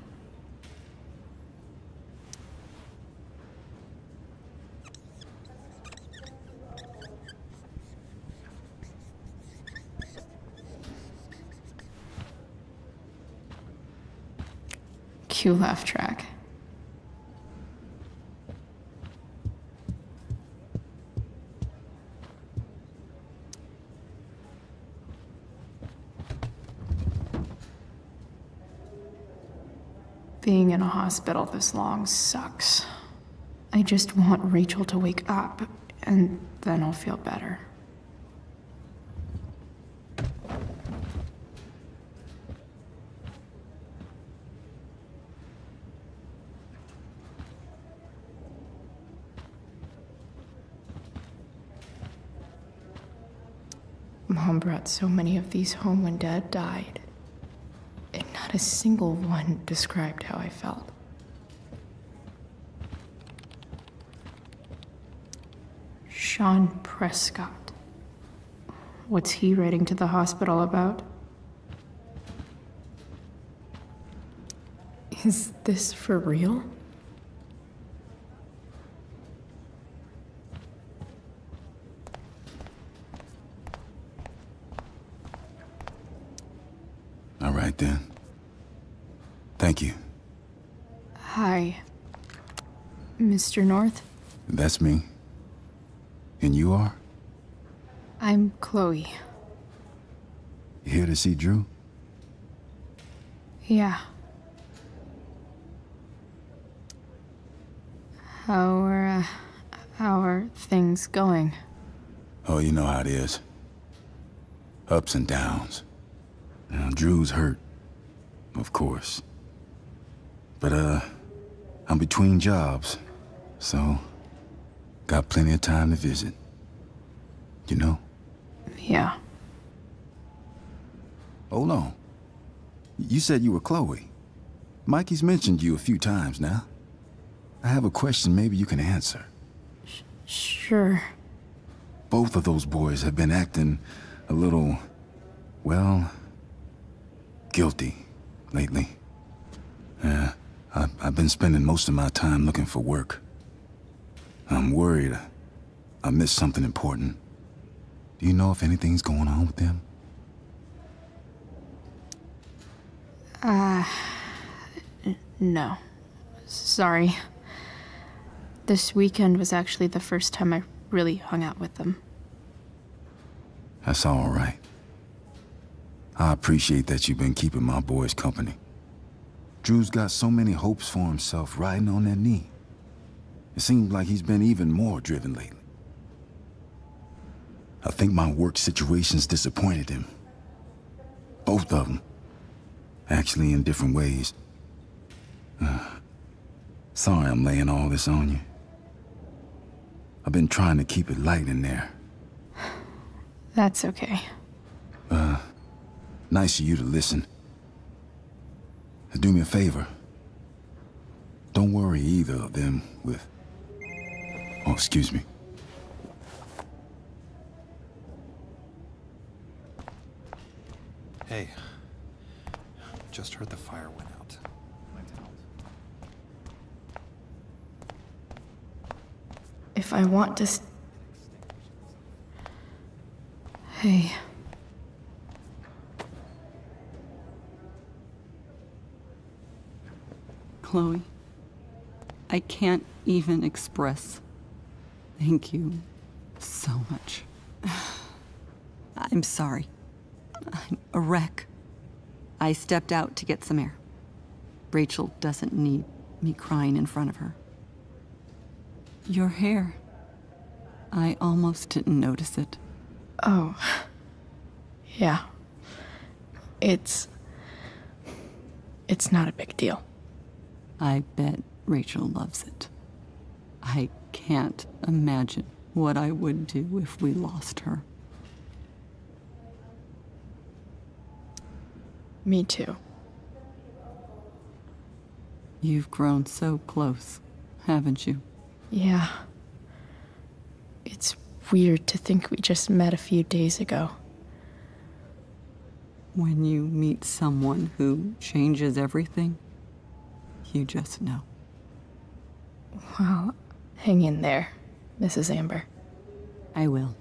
Cue laugh track. Being in a hospital this long sucks. I just want Rachel to wake up, and then I'll feel better. Mom brought so many of these home when Dad died, and not a single one described how I felt. Sean Prescott. What's he writing to the hospital about? Is this for real? All right, then. Thank you. Hi, Mr. North. That's me. And you are? I'm Chloe. You here to see Drew? Yeah. How are things going? Oh, you know how it is. Ups and downs. Now, Drew's hurt, of course. But, I'm between jobs, so got plenty of time to visit. You know? Yeah. Hold on. You said you were Chloe. Mikey's mentioned you a few times now. I have a question maybe you can answer. Sure. Both of those boys have been acting a little, well, guilty lately. Yeah, I've been spending most of my time looking for work. I'm worried I missed something important. Do you know if anything's going on with them? No. Sorry. This weekend was actually the first time I really hung out with them. That's all right. I appreciate that you've been keeping my boys company. Drew's got so many hopes for himself riding on that knee. It seems like he's been even more driven lately. I think my work situation's disappointed him. Both of them. Actually, in different ways. Sorry I'm laying all this on you. I've been trying to keep it light in there. That's okay. Nice of you to listen. Do me a favor. Don't worry either of them with... Oh, excuse me. Hey. Just heard the fire went out. If I want to... Hey. Chloe, I can't even express thank you so much. I'm sorry. I'm a wreck. I stepped out to get some air. Rachel doesn't need me crying in front of her. Your hair. I almost didn't notice it. Oh. Yeah. It's not a big deal. I bet Rachel loves it. I can't imagine what I would do if we lost her. Me too. You've grown so close, haven't you? Yeah. It's weird to think we just met a few days ago. When you meet someone who changes everything, you just know. Well, hang in there, Mrs. Amber. I will.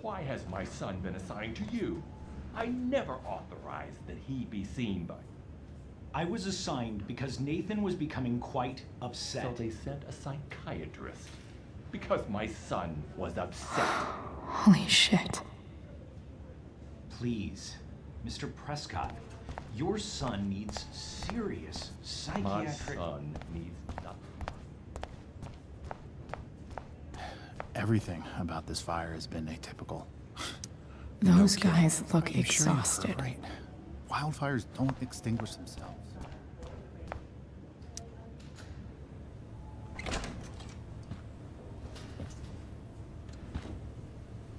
Why has my son been assigned to you? I never authorized that he be seen by... I was assigned because Nathan was becoming quite upset. So they sent a psychiatrist. Because my son was upset. Holy shit. Please, Mr. Prescott, your son needs serious psychiatric... My son needs nothing. Everything about this fire has been atypical. Those guys look Are you sure you're exhausted. right? Wildfires don't extinguish themselves.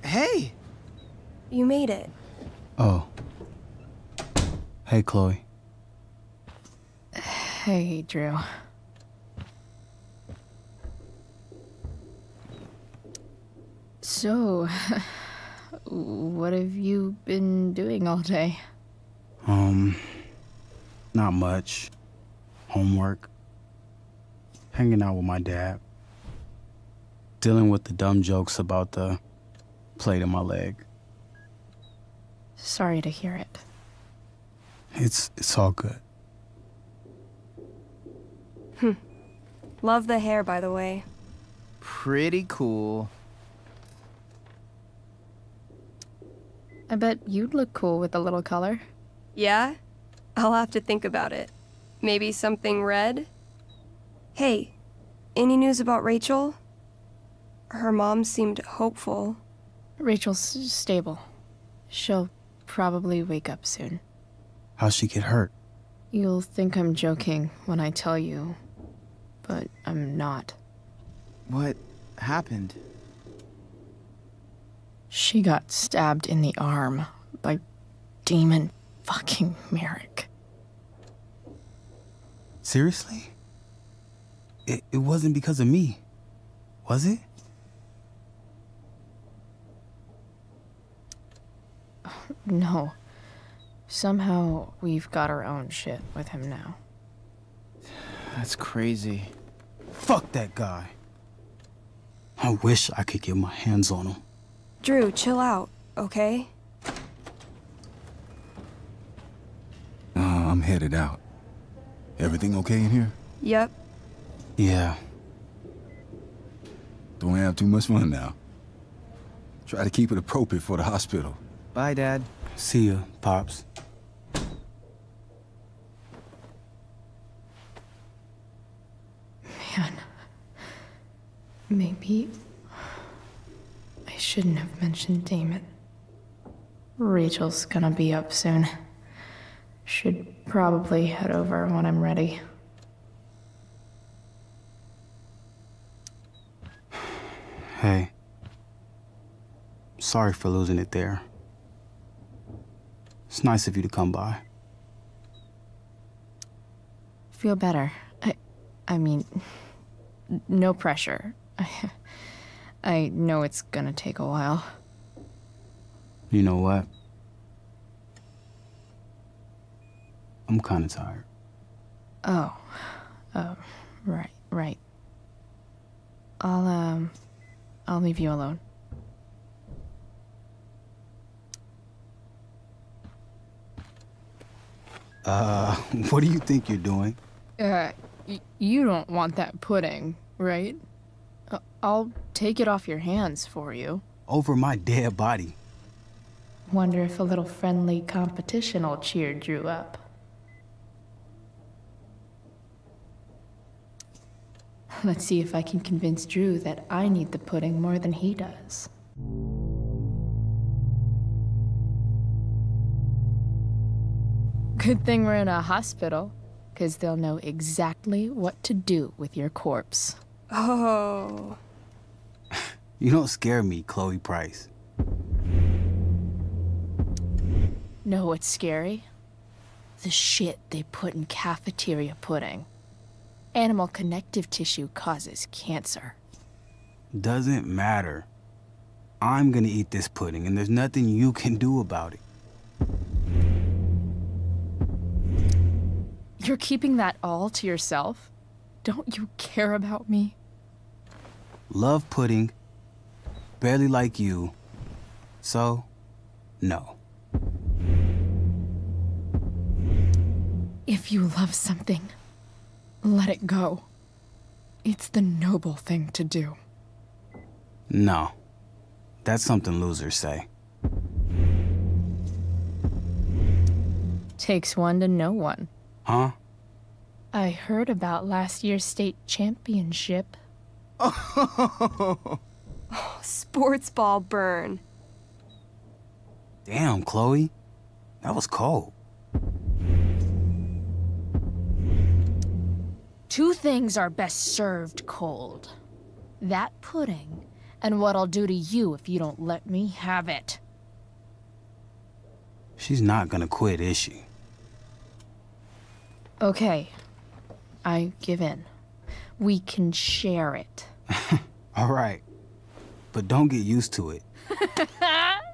Hey! You made it. Oh. Hey, Chloe. Hey, Drew. So, what have you been doing all day? Not much. Homework. Hanging out with my dad. Dealing with the dumb jokes about the plate in my leg. Sorry to hear it. It's all good. Love the hair, by the way. Pretty cool. I bet you'd look cool with a little color. Yeah? I'll have to think about it. Maybe something red? Hey, any news about Rachel? Her mom seemed hopeful. Rachel's stable. She'll probably wake up soon. How'd she get hurt? You'll think I'm joking when I tell you, but I'm not. What happened? She got stabbed in the arm by Demon fucking Merrick. Seriously? It wasn't because of me, was it? No. Somehow we've got our own shit with him now. That's crazy. Fuck that guy. I wish I could get my hands on him. Drew, chill out, okay? I'm headed out. Everything okay in here? Yep. Yeah. Don't have too much fun now. Try to keep it appropriate for the hospital. Bye, Dad. See ya, Pops. Man. Maybe I shouldn't have mentioned Damon. Rachel's gonna be up soon. Should probably head over when I'm ready. Hey. Sorry for losing it there. It's nice of you to come by. Feel better. I mean, no pressure. I know it's gonna take a while. You know what? I'm kinda tired. Oh, right. I'll leave you alone. What do you think you're doing? You don't want that pudding, right? I'll take it off your hands for you. Over my dead body. Wonder if a little friendly competition will cheer Drew up. Let's see if I can convince Drew that I need the pudding more than he does. Good thing we're in a hospital, because they'll know exactly what to do with your corpse. Oh. You don't scare me, Chloe Price. Know what's scary? The shit they put in cafeteria pudding. Animal connective tissue causes cancer. Doesn't matter. I'm gonna eat this pudding, and there's nothing you can do about it. You're keeping that all to yourself? Don't you care about me? Love pudding. Barely like you. So, no. If you love something, let it go. It's the noble thing to do. No. That's something losers say. Takes one to know one. Huh? I heard about last year's state championship. Sports ball burn. Damn, Chloe. That was cold. Two things are best served cold. That pudding, and what I'll do to you if you don't let me have it. She's not gonna quit, is she? Okay. I give in. We can share it. All right. But don't get used to it.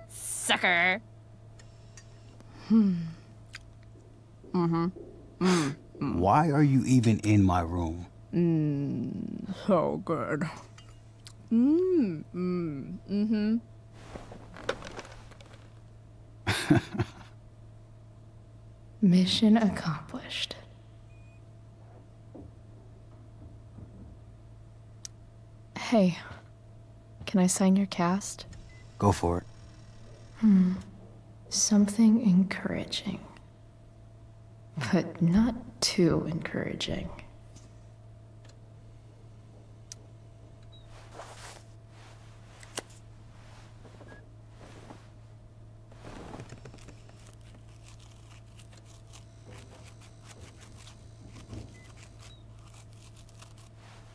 Sucker. Why are you even in my room? So good. Mission accomplished. Hey, can I sign your cast? Go for it. Something encouraging. But not too encouraging.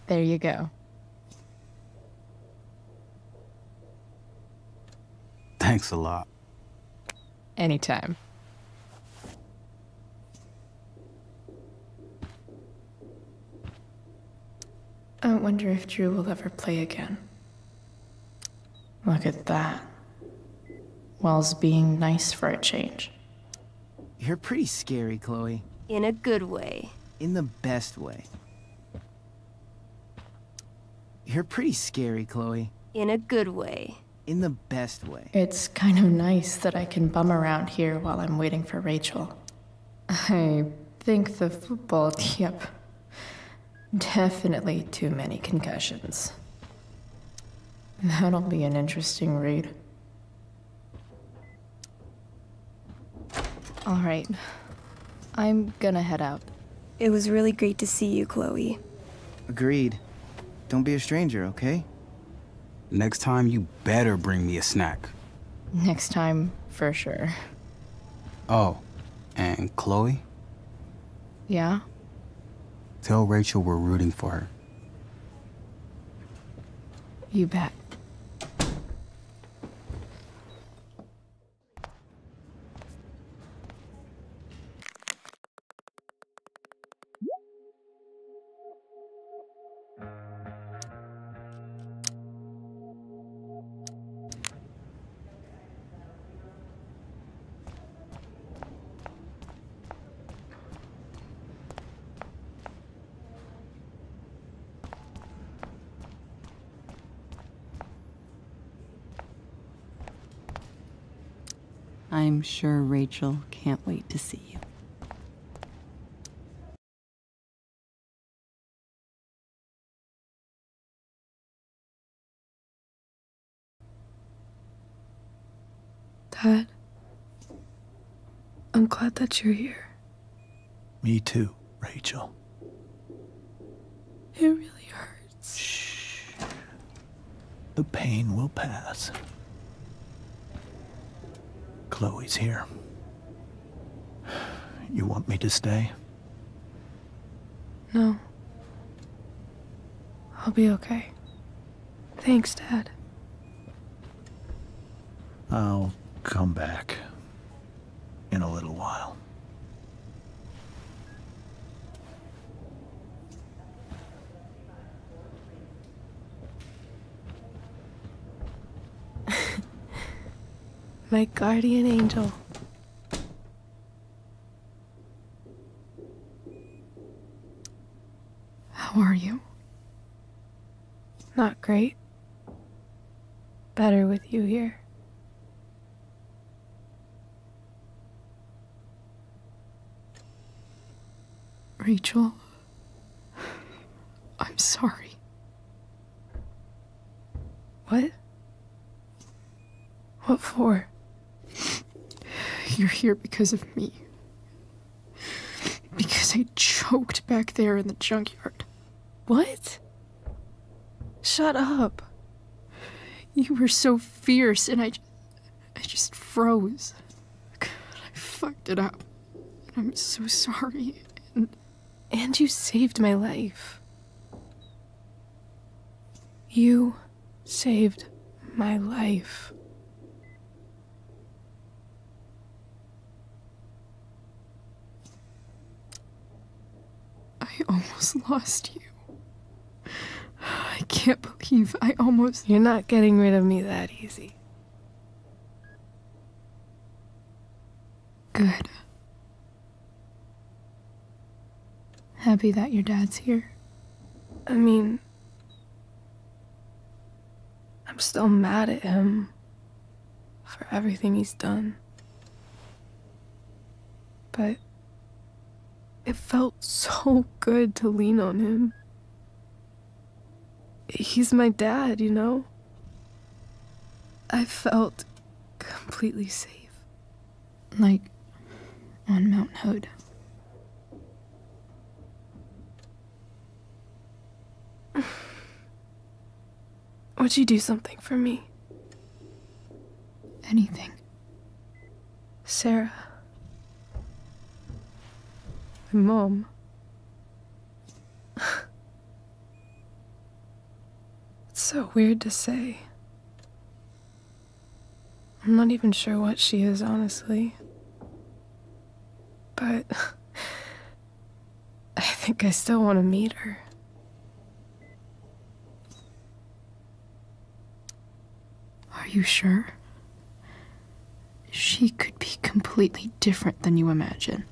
There you go. Thanks a lot. Anytime. I wonder if Drew will ever play again. Look at that. Wells being nice for a change. You're pretty scary, Chloe. In a good way. In the best way. You're pretty scary, Chloe. In a good way. In the best way. It's kind of nice that I can bum around here while I'm waiting for Rachel. I think the football, yep. Definitely too many concussions. That'll be an interesting read. All right. I'm gonna head out. It was really great to see you, Chloe. Agreed. Don't be a stranger, okay? Next time, you better bring me a snack. Next time, for sure. Oh, and Chloe? Yeah? Tell Rachel we're rooting for her. You bet. I'm sure Rachel can't wait to see you. Dad, I'm glad that you're here. Me too, Rachel. It really hurts. Shh. The pain will pass. Chloe's here. You want me to stay? No. I'll be okay. Thanks, Dad. I'll come back in a little while. My guardian angel. How are you? Not great. Better with you here. Rachel, I'm sorry. What? What for? You're here because of me. Because I choked back there in the junkyard. What? Shut up. You were so fierce and I just froze. I fucked it up. And I'm so sorry. And you saved my life. You saved my life. I almost lost you. I can't believe I almost... You're not getting rid of me that easy. Good. Happy that your dad's here. I mean, I'm still mad at him for everything he's done. But it felt so good to lean on him. He's my dad, you know? I felt completely safe. Like on Mount Hood. Would you do something for me? Anything. Sarah. My mom. It's so weird to say. I'm not even sure what she is, honestly. But I think I still want to meet her. Are you sure? She could be completely different than you imagine.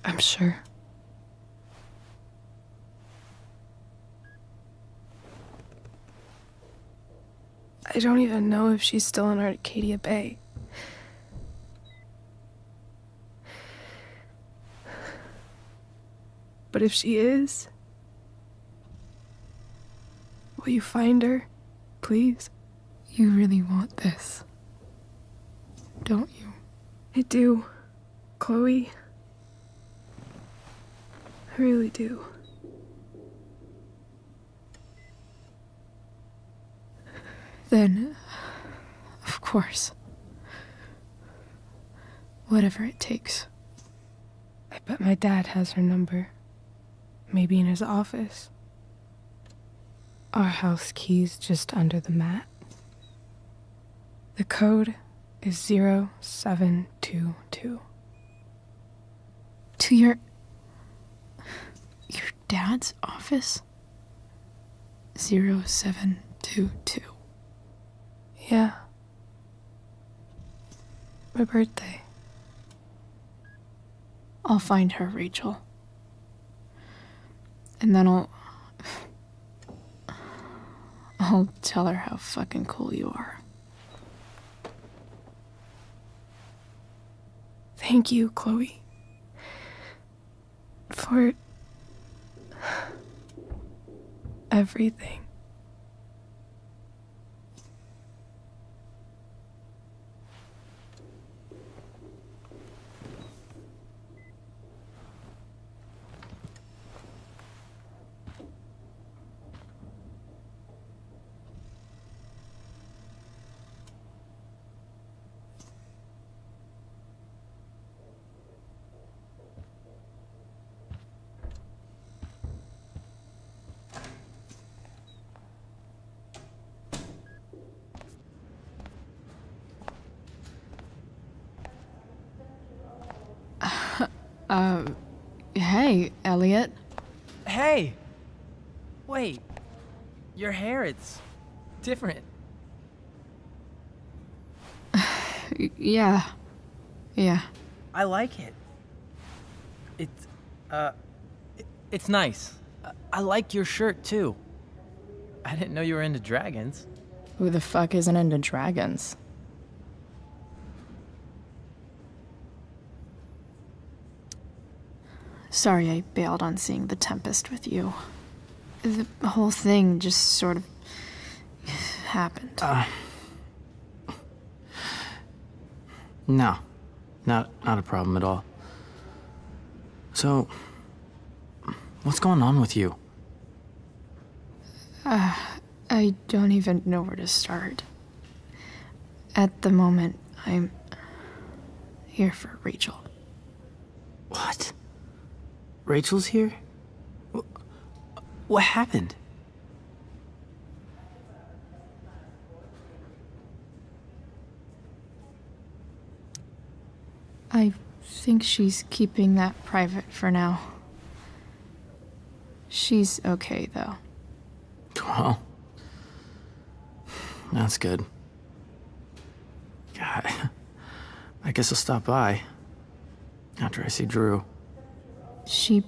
I'm sure. I don't even know if she's still in Arcadia Bay. But if she is, will you find her, please? You really want this, don't you? I do, Chloe. I really do. Then, of course. Whatever it takes. I bet my dad has her number. Maybe in his office. Our house key's just under the mat. The code is 0722. To your dad's office? 0722. Yeah. My birthday. I'll find her, Rachel. And then I'll tell her how fucking cool you are. Thank you, Chloe. For everything. Hey, Elliot. Hey! Wait. Your hair, it's different. Yeah. I like it. It's nice. I like your shirt, too. I didn't know you were into dragons. Who the fuck isn't into dragons? Sorry I bailed on seeing The Tempest with you. The whole thing just sort of happened. No. Not a problem at all. So, what's going on with you? I don't even know where to start. At the moment, I'm here for Rachel. What? Rachel's here? What happened? I think she's keeping that private for now. She's okay, though. Well, that's good. God, I guess I'll stop by after I see Drew. She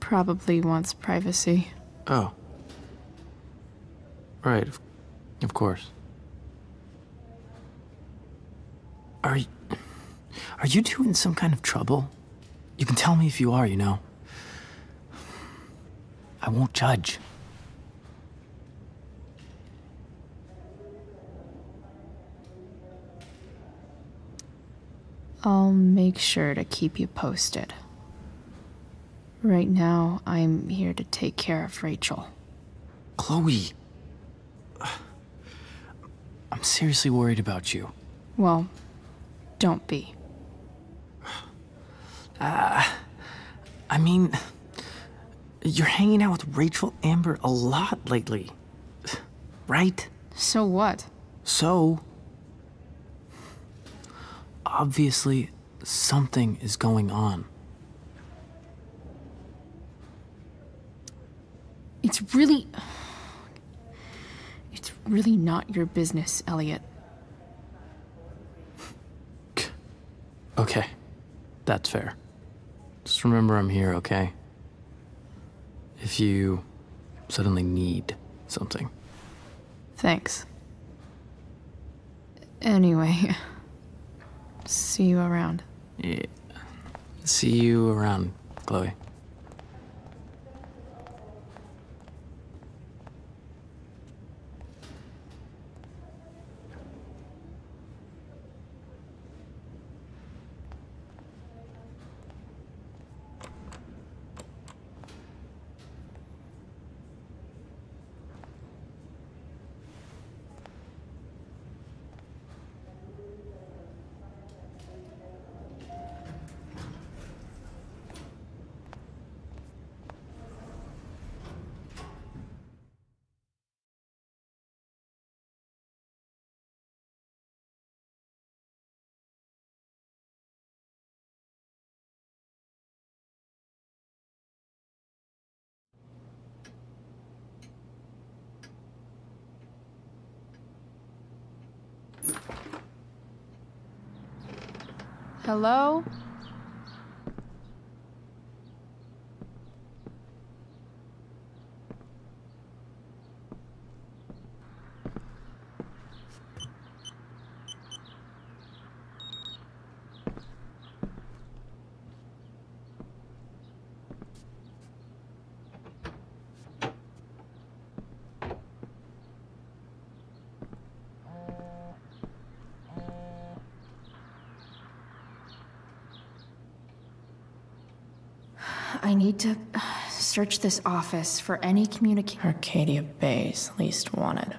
probably wants privacy. Oh. Right, of course. Are you two in some kind of trouble? You can tell me if you are, you know. I won't judge. I'll make sure to keep you posted. Right now, I'm here to take care of Rachel. Chloe. I'm seriously worried about you. Well, don't be. I mean, you're hanging out with Rachel Amber a lot lately, right? So what? So, obviously, something is going on. It's really not your business, Elliot. Okay, that's fair. Just remember I'm here, okay? If you suddenly need something. Thanks. Anyway, see you around. Yeah. See you around, Chloe. Hello? I need to search this office for any communication. Arcadia Bay's least wanted.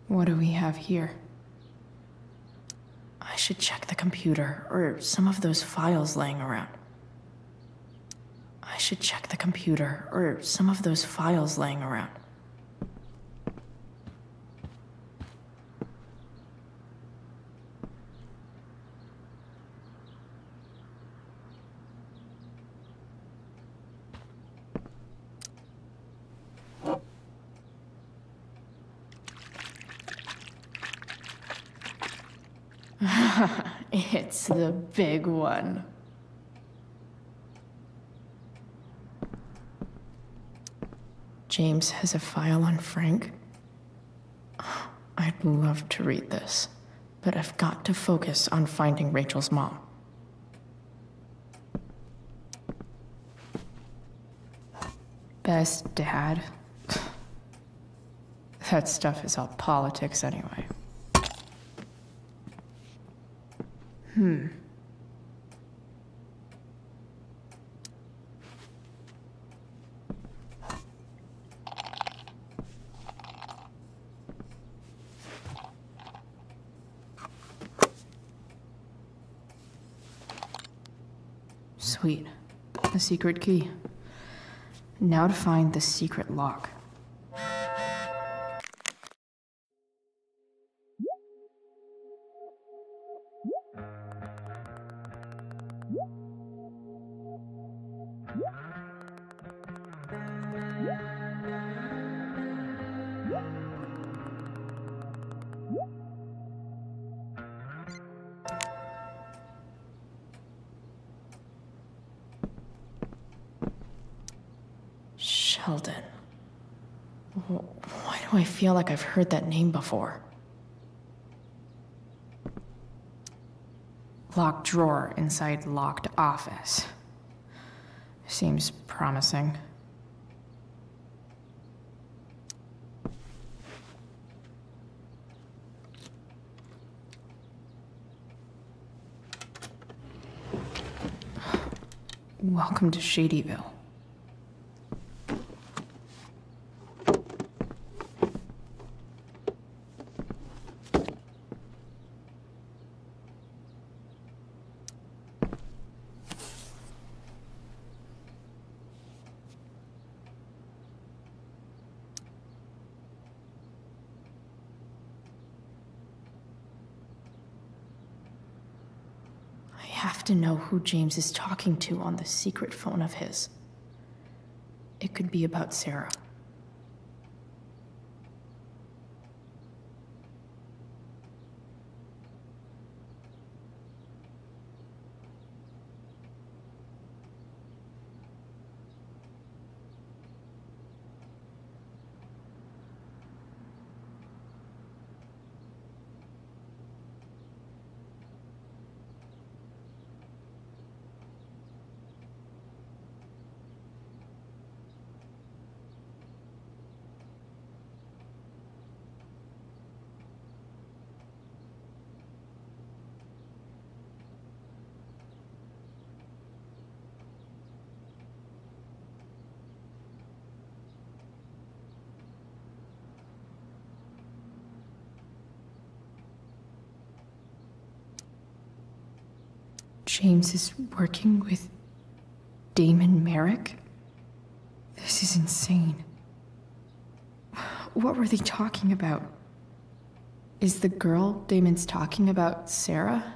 What do we have here? I should check the computer, or some of those files laying around. I should check the computer, or some of those files laying around. It's the big one. James has a file on Frank. I'd love to read this, but I've got to focus on finding Rachel's mom. Best dad? That stuff is all politics anyway. Sweet. A secret key. Now to find the secret lock. Sheldon. Why do I feel like I've heard that name before? locked drawer inside locked office. Seems promising. Welcome to Shadyville. I have to know who James is talking to on the secret phone of his. It could be about Sarah. James is working with Damon Merrick? This is insane. What were they talking about? Is the girl Damon's talking about Sarah?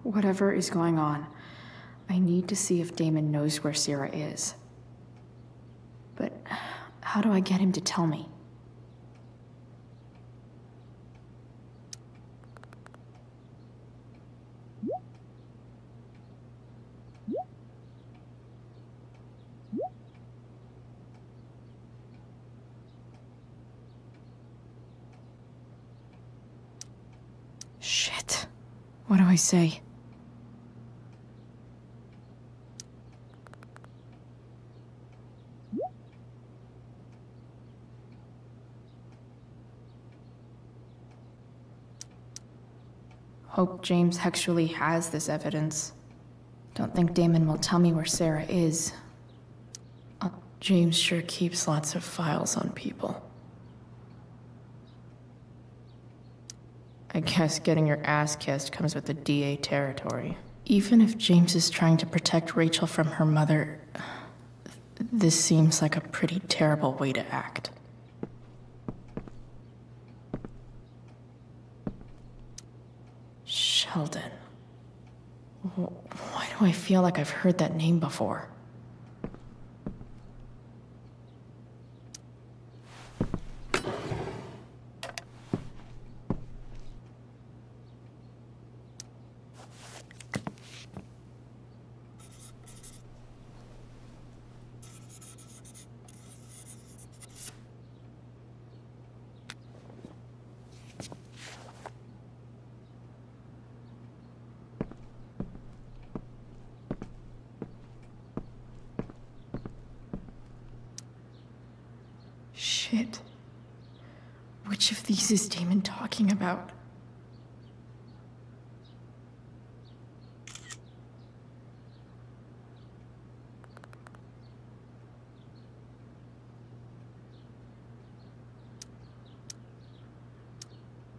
Whatever is going on, I need to see if Damon knows where Sarah is. But how do I get him to tell me? Shit. What do I say? Hope James actually has this evidence. Don't think Damon will tell me where Sarah is. James sure keeps lots of files on people. I guess getting your ass kissed comes with the DA territory. Even if James is trying to protect Rachel from her mother, this seems like a pretty terrible way to act. Sheldon. Why do I feel like I've heard that name before? Shit. Which of these is Damon talking about?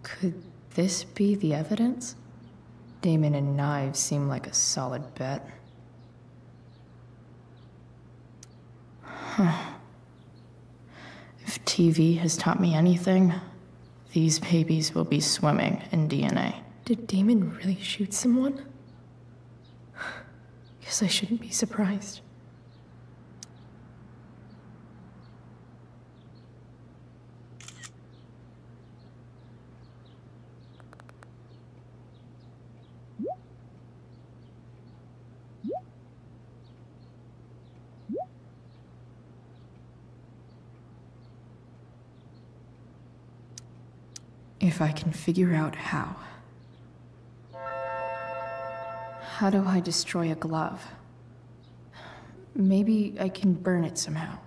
Could this be the evidence? Damon and knives seem like a solid bet. Huh. If TV has taught me anything, these babies will be swimming in DNA. Did Damon really shoot someone? Guess I shouldn't be surprised. If I can figure out how. How do I destroy a glove? Maybe I can burn it somehow.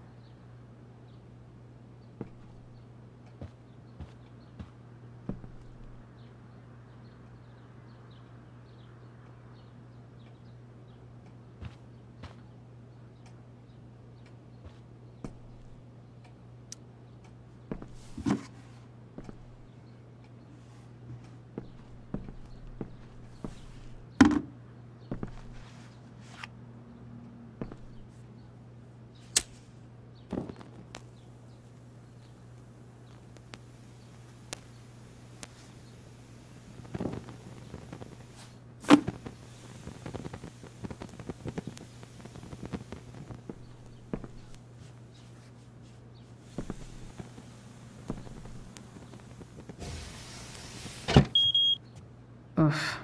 Oof.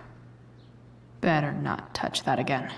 Better not touch that again.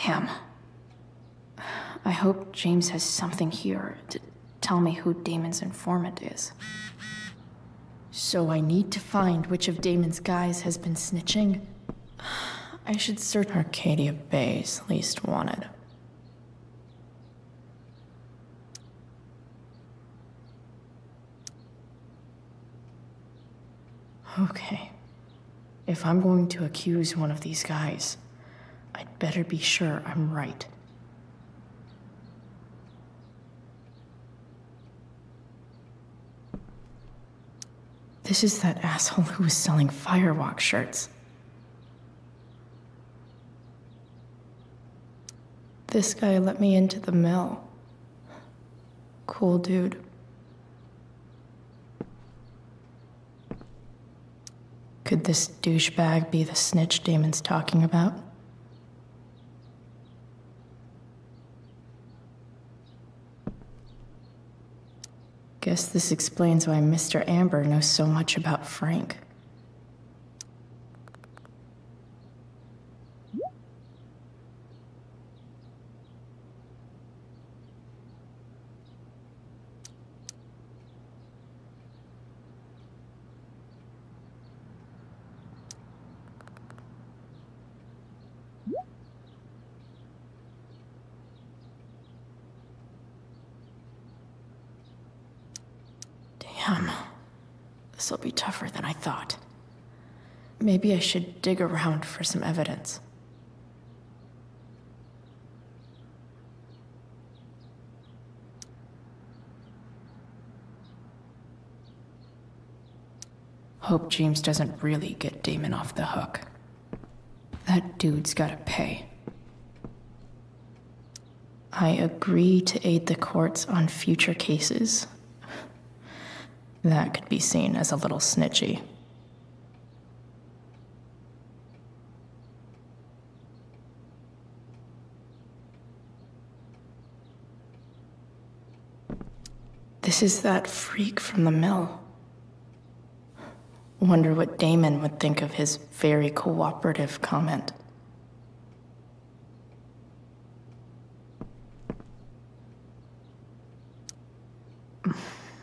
Damn. I hope James has something here to tell me who Damon's informant is. So I need to find which of Damon's guys has been snitching. I should search Arcadia Bay's least wanted. Okay. If I'm going to accuse one of these guys, I'd better be sure I'm right. This is that asshole who was selling Firewalk shirts. This guy let me into the mill. Cool dude. Could this douchebag be the snitch Damon's talking about? Guess this explains why Mr. Amber knows so much about Frank. Damn. This'll be tougher than I thought. Maybe I should dig around for some evidence. Hope James doesn't really get Damon off the hook. That dude's gotta pay. I agree to aid the courts on future cases. That could be seen as a little snitchy. This is that freak from the mill. Wonder what Damon would think of his very cooperative comment.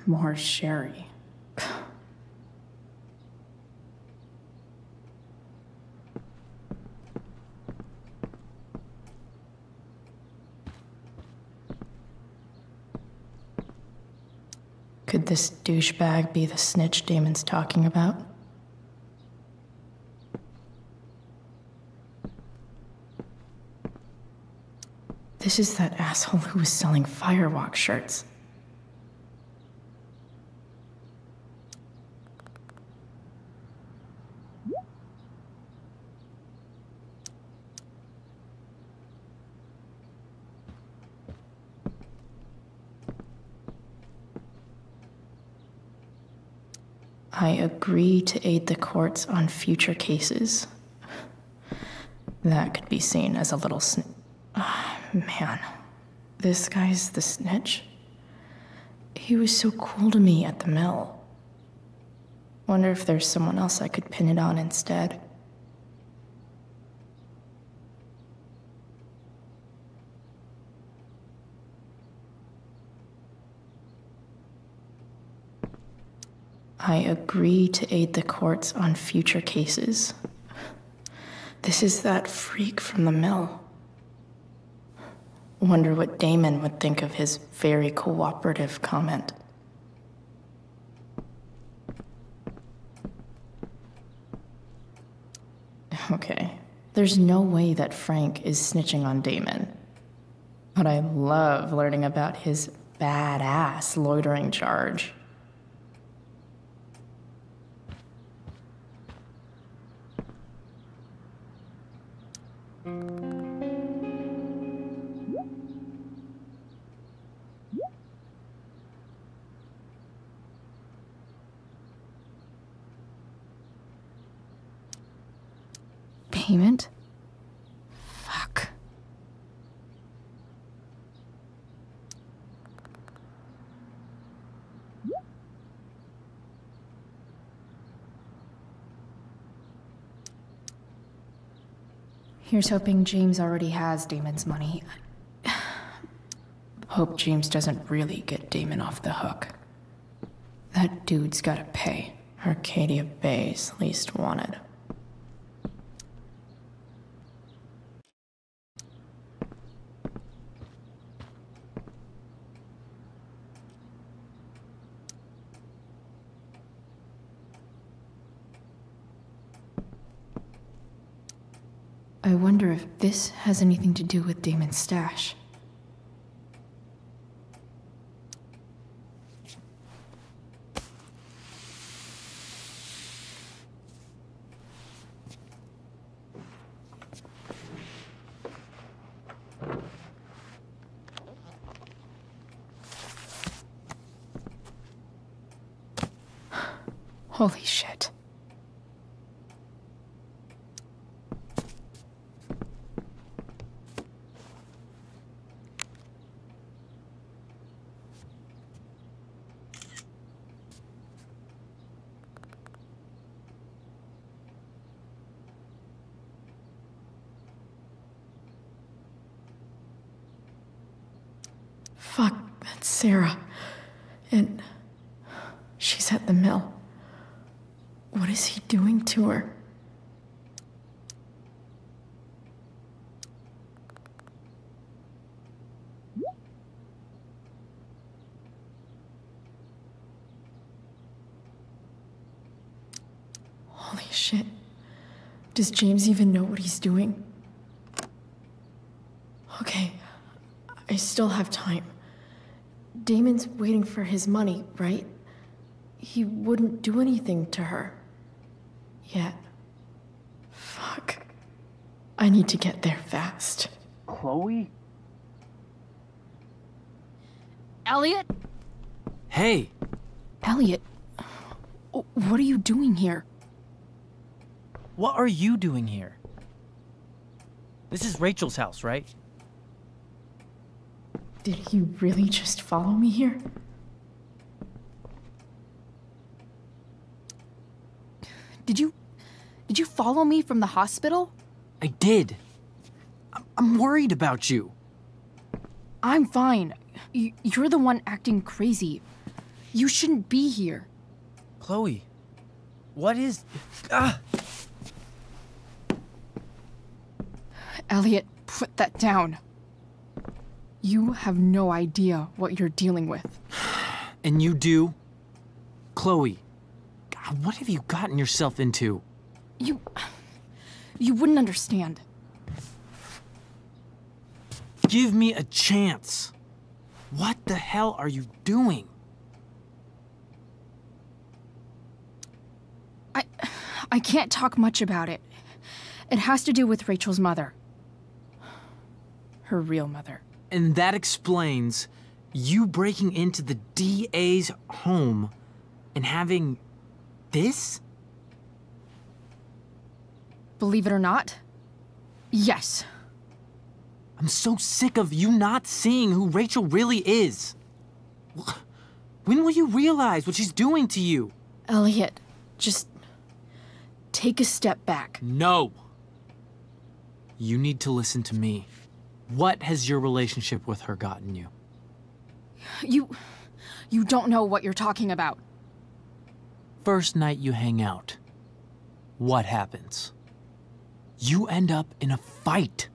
More sherry. Could this douchebag be the snitch Damon's talking about? This is that asshole who was selling Firewalk shirts. I agree to aid the courts on future cases. That could be seen as a little man, this guy's the snitch? He was so cool to me at the mill. Wonder if there's someone else I could pin it on instead. I agree to aid the courts on future cases. This is that freak from the mill. Wonder what Damon would think of his very cooperative comment. Okay, there's no way that Frank is snitching on Damon. But I love learning about his badass loitering charge. Payment? Fuck. Here's hoping James already has Damon's money. Hope James doesn't really get Damon off the hook. That dude's gotta pay. Arcadia Bay's least wanted. I wonder if this has anything to do with Damon's stash. Holy shit. Fuck, that's Sarah. And she's at the mill. What is he doing to her? Holy shit. Does James even know what he's doing? Okay, I still have time. Damon's waiting for his money, right? He wouldn't do anything to her. Yet. Fuck. I need to get there fast. Chloe? Elliot? Hey! Elliot, what are you doing here? What are you doing here? This is Rachel's house, right? Did he really just follow me here? Did you follow me from the hospital? I did. I'm worried about you. I'm fine. You're the one acting crazy. You shouldn't be here. Chloe, what is... Elliot, put that down. You have no idea what you're dealing with. And you do? Chloe, God, what have you gotten yourself into? You wouldn't understand. Give me a chance. What the hell are you doing? I can't talk much about it. It has to do with Rachel's mother. Her real mother. And that explains you breaking into the DA's home and having this? Believe it or not, yes. I'm so sick of you not seeing who Rachel really is. When will you realize what she's doing to you? Elliot, just take a step back. No. You need to listen to me. What has your relationship with her gotten you? You don't know what you're talking about. First night you hang out, what happens? You end up in a fight.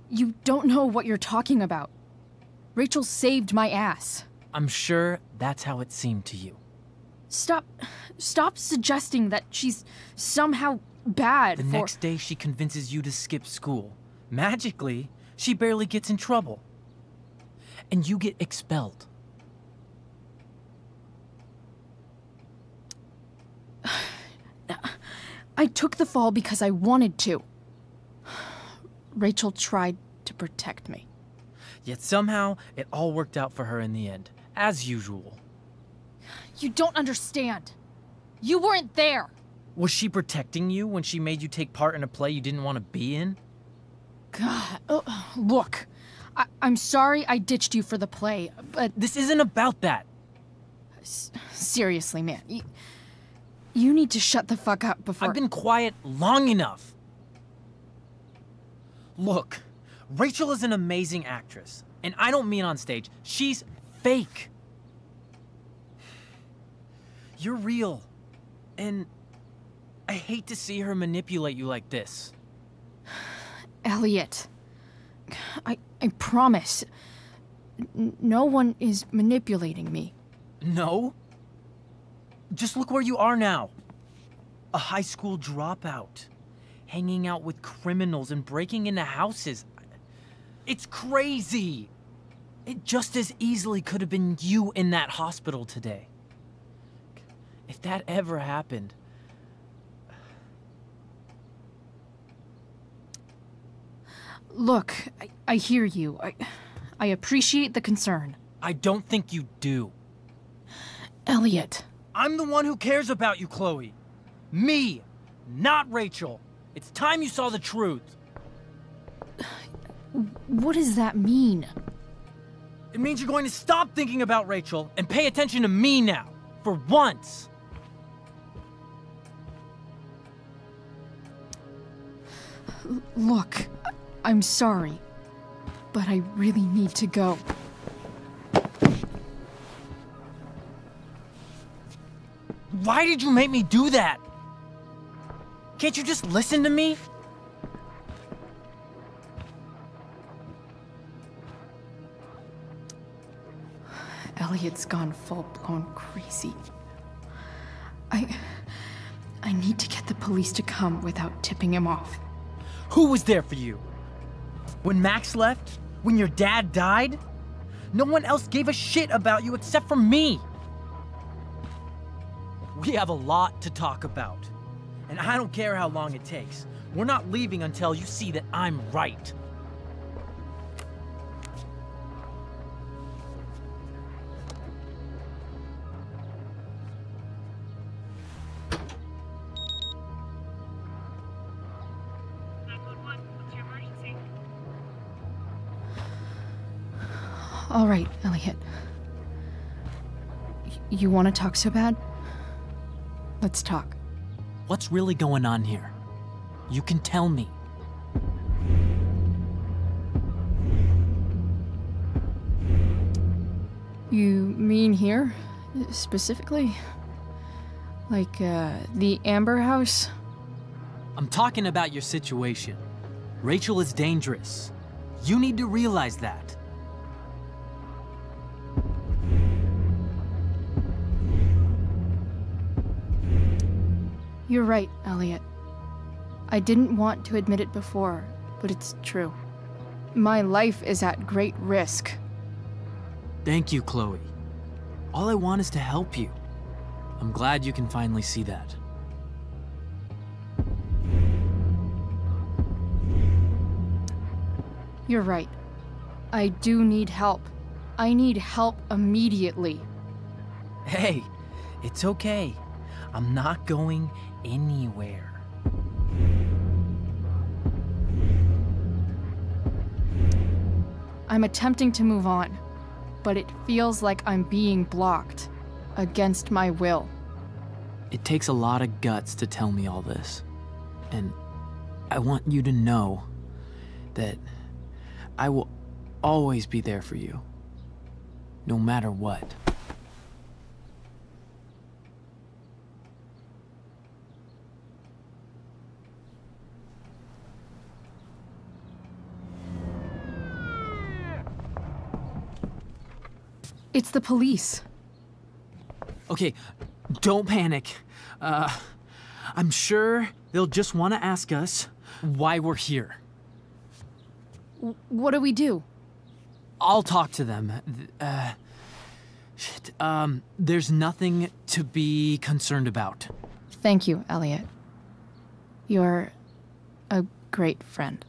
You don't know what you're talking about. Rachel saved my ass. I'm sure that's how it seemed to you. Stop suggesting that she's somehow bad. The next day she convinces you to skip school. Magically, she barely gets in trouble. And you get expelled. I took the fall because I wanted to. Rachel tried to protect me. Yet somehow, it all worked out for her in the end, as usual. You don't understand. You weren't there. Was she protecting you when she made you take part in a play you didn't want to be in? God, look. I'm sorry I ditched you for the play, but... This isn't about that. Seriously, man. You need to shut the fuck up before... I've been quiet long enough. Look, Rachel is an amazing actress. And I don't mean on stage. She's fake. You're real. And I hate to see her manipulate you like this. Elliot, I promise, no one is manipulating me. No? Just look where you are now. A high school dropout. Hanging out with criminals and breaking into houses. It's crazy. It just as easily could have been you in that hospital today. If that ever happened... Look, I hear you. I appreciate the concern. I don't think you do. Elliot. I'm the one who cares about you, Chloe. Me, not Rachel. It's time you saw the truth. What does that mean? It means you're going to stop thinking about Rachel and pay attention to me now, for once. Look, I'm sorry, but I really need to go. Why did you make me do that? Can't you just listen to me? Elliot's gone full-blown crazy. I need to get the police to come without tipping him off. Who was there for you? When Max left? When your dad died? No one else gave a shit about you except for me. We have a lot to talk about. And I don't care how long it takes. We're not leaving until you see that I'm right. All right, Elliot. You want to talk so bad? Let's talk. What's really going on here? You can tell me. You mean here? Specifically? Like, the Amber House? I'm talking about your situation. Rachel is dangerous. You need to realize that. You're right, Elliot. I didn't want to admit it before, but it's true. My life is at great risk. Thank you, Chloe. All I want is to help you. I'm glad you can finally see that. You're right. I do need help. I need help immediately. Hey, it's okay. I'm not going anywhere. I'm attempting to move on, but it feels like I'm being blocked against my will. It takes a lot of guts to tell me all this. And I want you to know that I will always be there for you, no matter what. It's the police. Okay, don't panic. I'm sure they'll just want to ask us why we're here. What do we do? I'll talk to them. There's nothing to be concerned about. Thank you, Elliot. You're a great friend.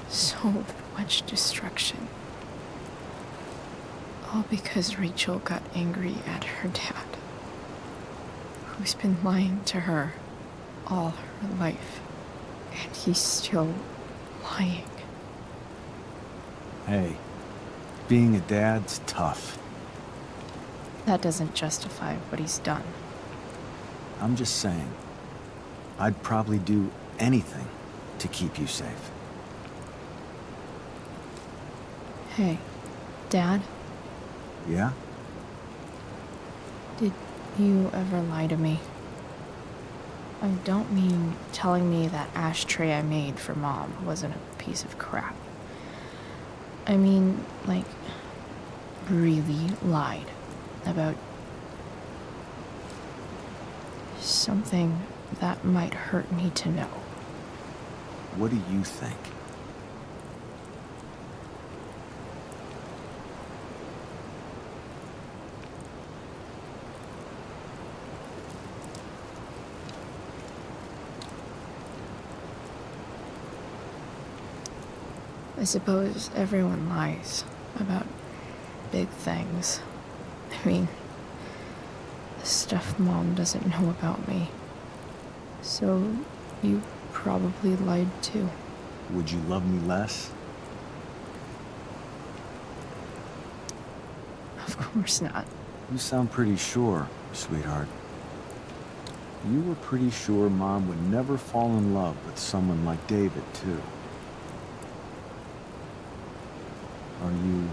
So much destruction. All because Rachel got angry at her dad, who's been lying to her all her life. And he's still lying. Hey, being a dad's tough. That doesn't justify what he's done. I'm just saying, I'd probably do anything to keep you safe. Hey, Dad? Yeah? Did you ever lie to me? I don't mean telling me that ashtray I made for Mom wasn't a piece of crap. I mean, like, really lied about something that might hurt me to know. What do you think? I suppose everyone lies about big things. I mean, the stuff Mom doesn't know about me. So you probably lied too. Would you love me less? Of course not. You sound pretty sure, sweetheart. You were pretty sure Mom would never fall in love with someone like David, too. Are you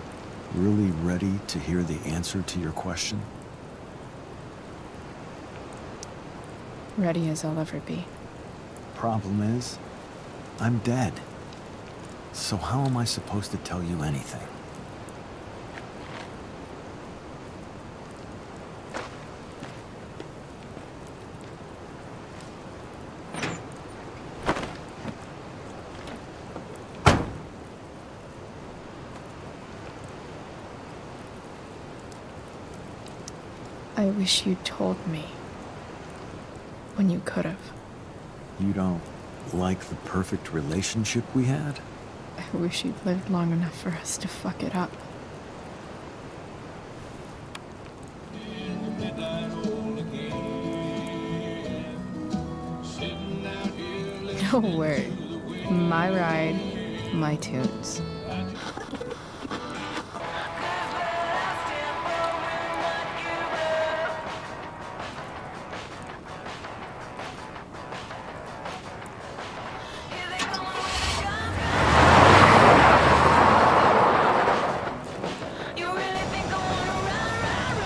really ready to hear the answer to your question? Ready as I'll ever be. Problem is, I'm dead. So how am I supposed to tell you anything? I wish you'd told me when you could have. You don't Like the perfect relationship we had? I wish you'd lived long enough for us to fuck it up. Don't worry. My ride, my tunes.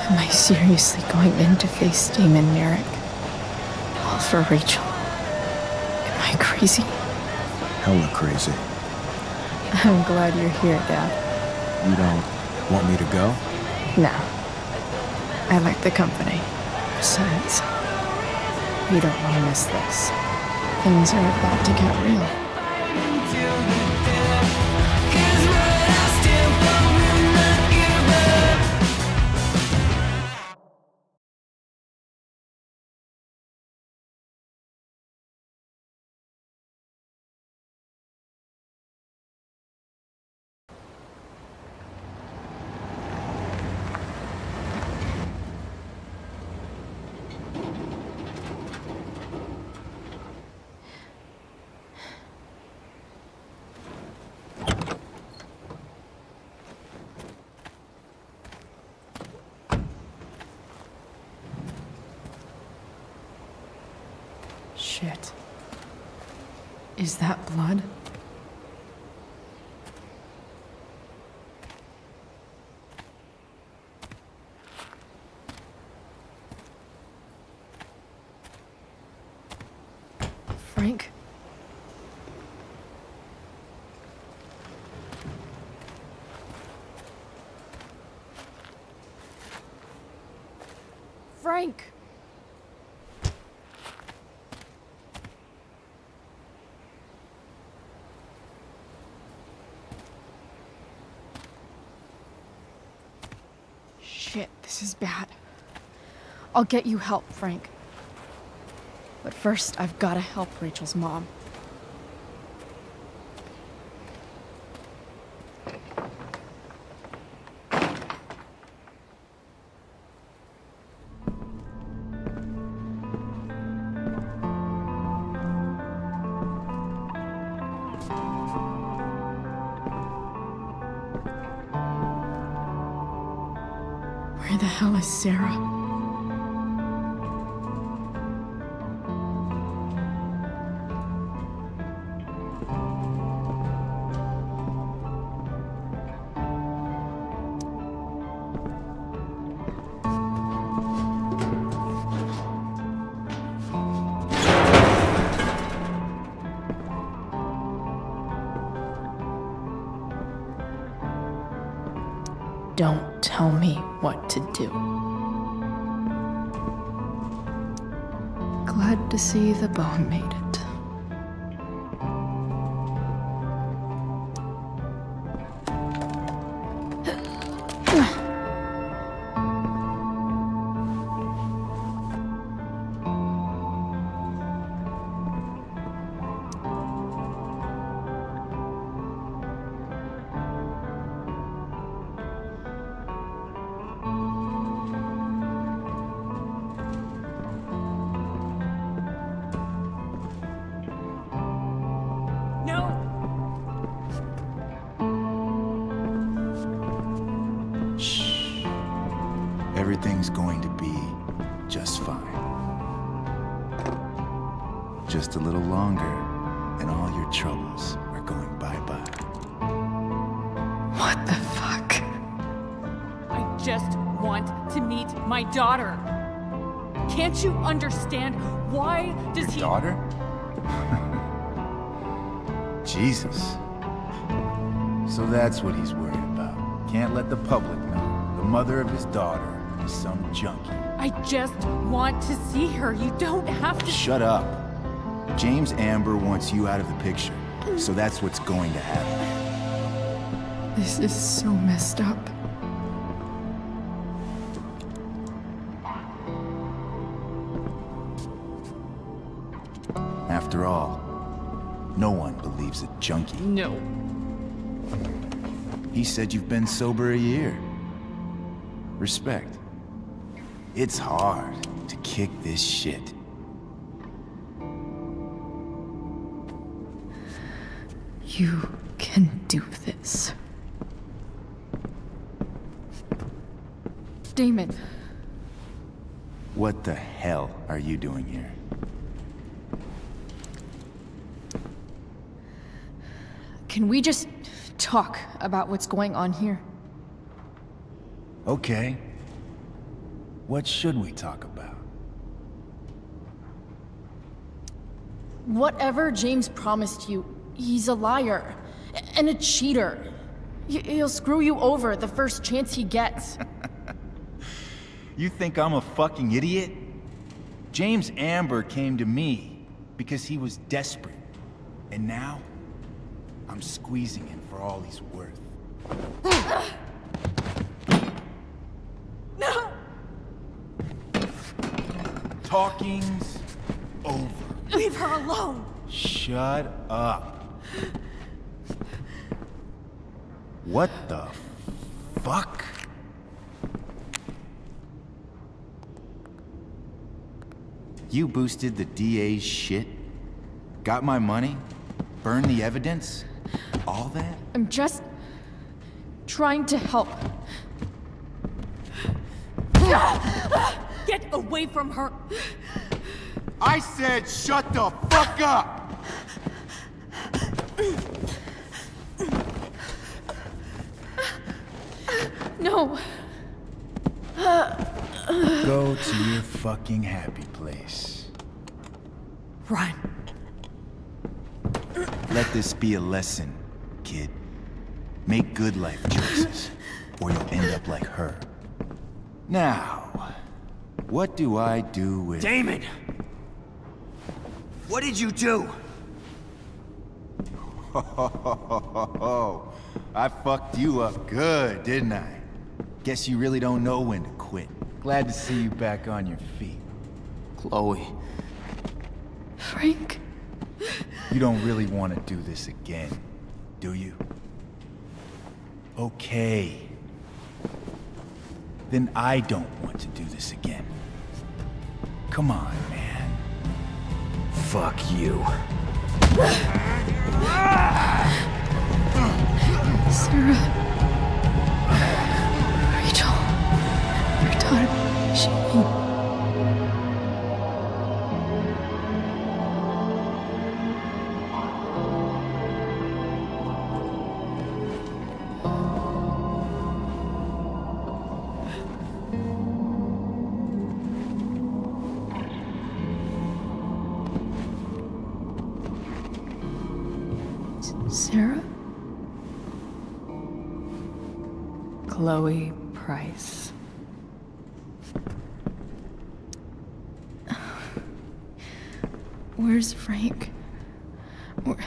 Am I seriously going in to face Damon Merrick? All for Rachel? Am I crazy? Hella crazy. I'm glad you're here, Dad. You don't want me to go? No. I like the company. Besides, you don't want to miss this. Things are about to get real. Shit. Is that blood? Frank? Frank! Shit, this is bad. I'll get you help, Frank. But first, I've gotta help Rachel's mom. Where the hell is Sarah? Don't tell me what to do. Glad to see the bone made it. Everything's going to be just fine. Just a little longer, and all your troubles are going bye-bye. What the fuck? I just want to meet my daughter. Can't you understand? Why does he... Daughter? Jesus. So that's what he's worried about. Can't let the public know. The mother of his daughter is some junkie. I just want to see her. You don't have to... Shut up. James Amber wants you out of the picture. So that's what's going to happen. This is so messed up. After all, No one believes a junkie. No. He said you've been sober a year. Respect. It's hard to kick this shit. You can do this. Damon. What the hell are you doing here? Can we just talk about what's going on here? Okay. What should we talk about? Whatever James promised you, he's a liar and a cheater. He'll screw you over the first chance he gets. You think I'm a fucking idiot? James Amber came to me because he was desperate. And now, I'm squeezing him for all he's worth. No! Talking's over. Leave her alone! Shut up. What the fuck? You boosted the DA's shit? Got my money? Burned the evidence? All that? I'm just trying to help. Get away from her! I said shut the fuck up! No. Go to your fucking happy place. Run. Let this be a lesson, kid. Make good life choices, or you'll end up like her. Now, what do I do with... Damon! What did you do? I fucked you up good, didn't I? Guess you really don't know when to quit. Glad to see you back on your feet. Chloe. Frank? You don't really want to do this again, do you? Okay. Then I don't want to do this again. Come on, man. Fuck you. Sarah. Rachel. Your daughter. She... Sarah? Chloe Price. Where's Frank? Where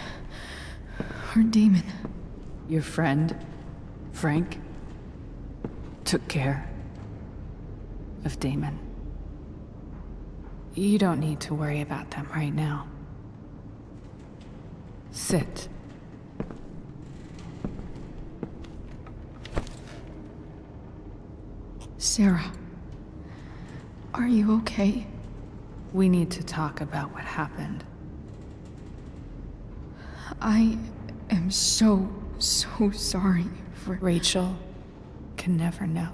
Damon? Your friend, Frank, took care of Damon. You don't need to worry about them right now. Sit. Sarah, are you okay? We need to talk about what happened. I am so sorry for... Rachel can never know.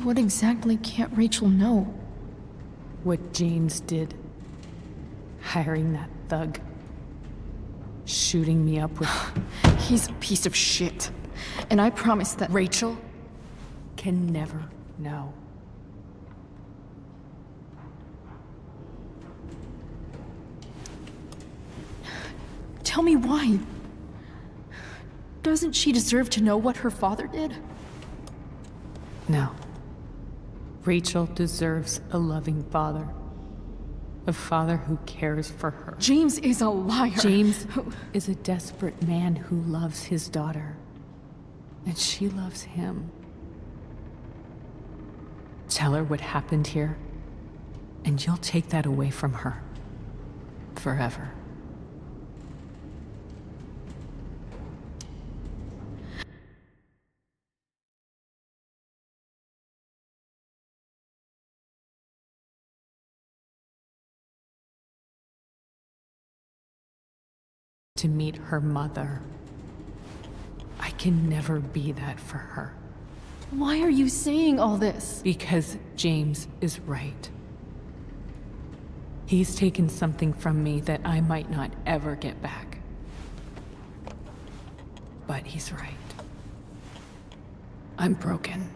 What exactly can't Rachel know? What James did. Hiring that thug. Shooting me up with... He's a piece of shit. And I promise that... Rachel can never know. Tell me why. Doesn't she deserve to know what her father did? No. Rachel deserves a loving father. A father who cares for her. James is a liar. James is a desperate man who loves his daughter. And she loves him. Tell her what happened here, and you'll take that away from her. Forever. To meet her mother. I can never be that for her. Why are you saying all this? Because James is right. He's taken something from me that I might not ever get back. But he's right. I'm broken.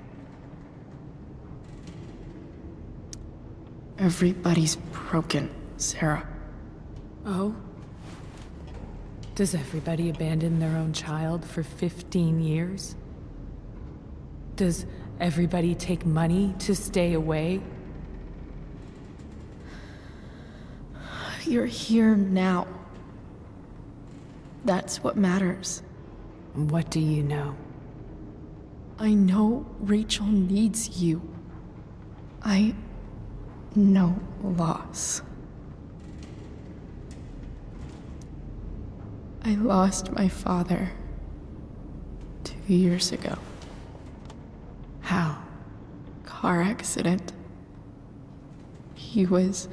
Everybody's broken, Sarah. Oh? Does everybody abandon their own child for 15 years? Does everybody take money to stay away? You're here now. That's what matters. What do you know? I know Rachel needs you. I know loss. I lost my father 2 years ago. How? Car accident. He was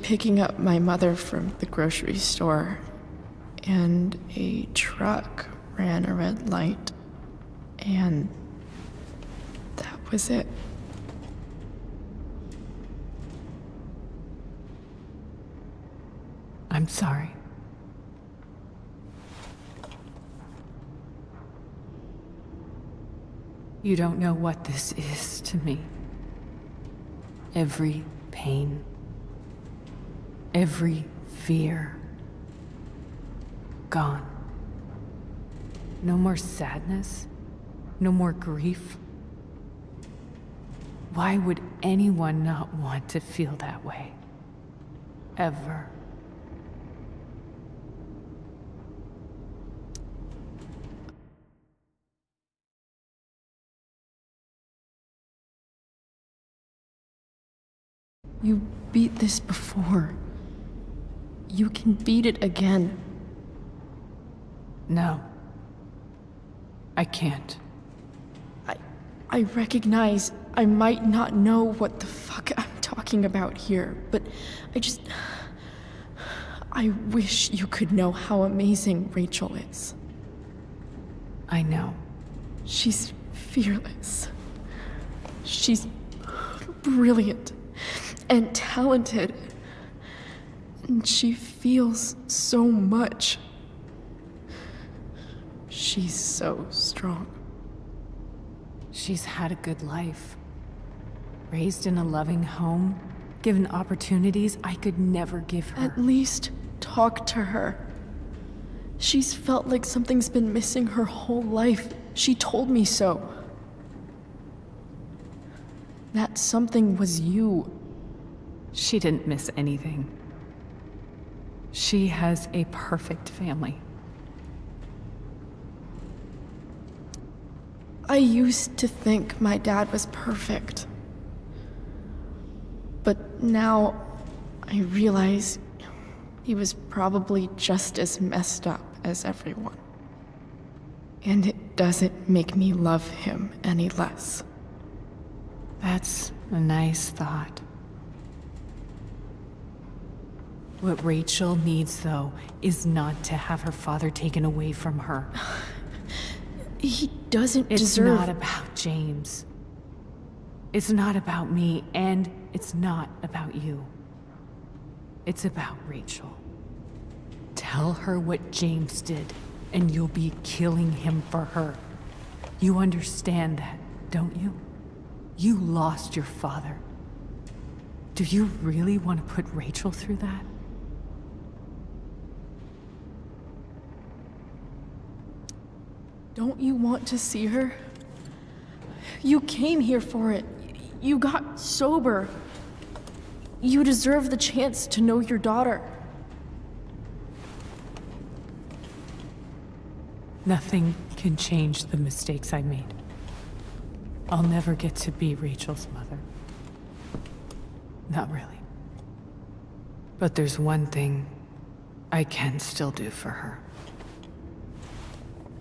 picking up my mother from the grocery store, and a truck ran a red light, and that was it. I'm sorry. You don't know what this is to me. Every pain, every fear, gone. No more sadness, no more grief. Why would anyone not want to feel that way? Ever. You beat this before. You can beat it again. No. I can't. I recognize I might not know what the fuck I'm talking about here, but I wish you could know how amazing Rachel is. I know. She's fearless. She's brilliant and talented. And she feels so much. She's so strong. She's had a good life. Raised in a loving home, given opportunities I could never give her. At least talk to her. She's felt like something's been missing her whole life. She told me so. That something was you. She didn't miss anything. She has a perfect family. I used to think my dad was perfect. But now I realize he was probably just as messed up as everyone. And it doesn't make me love him any less. That's a nice thought. What Rachel needs, though, is not to have her father taken away from her. He doesn't deserve... It's not about James. It's not about me, and it's not about you. It's about Rachel. Tell her what James did, and you'll be killing him for her. You understand that, don't you? You lost your father. Do you really want to put Rachel through that? Don't you want to see her? You came here for it. You got sober. You deserve the chance to know your daughter. Nothing can change the mistakes I made. I'll never get to be Rachel's mother. Not really. But there's one thing I can still do for her.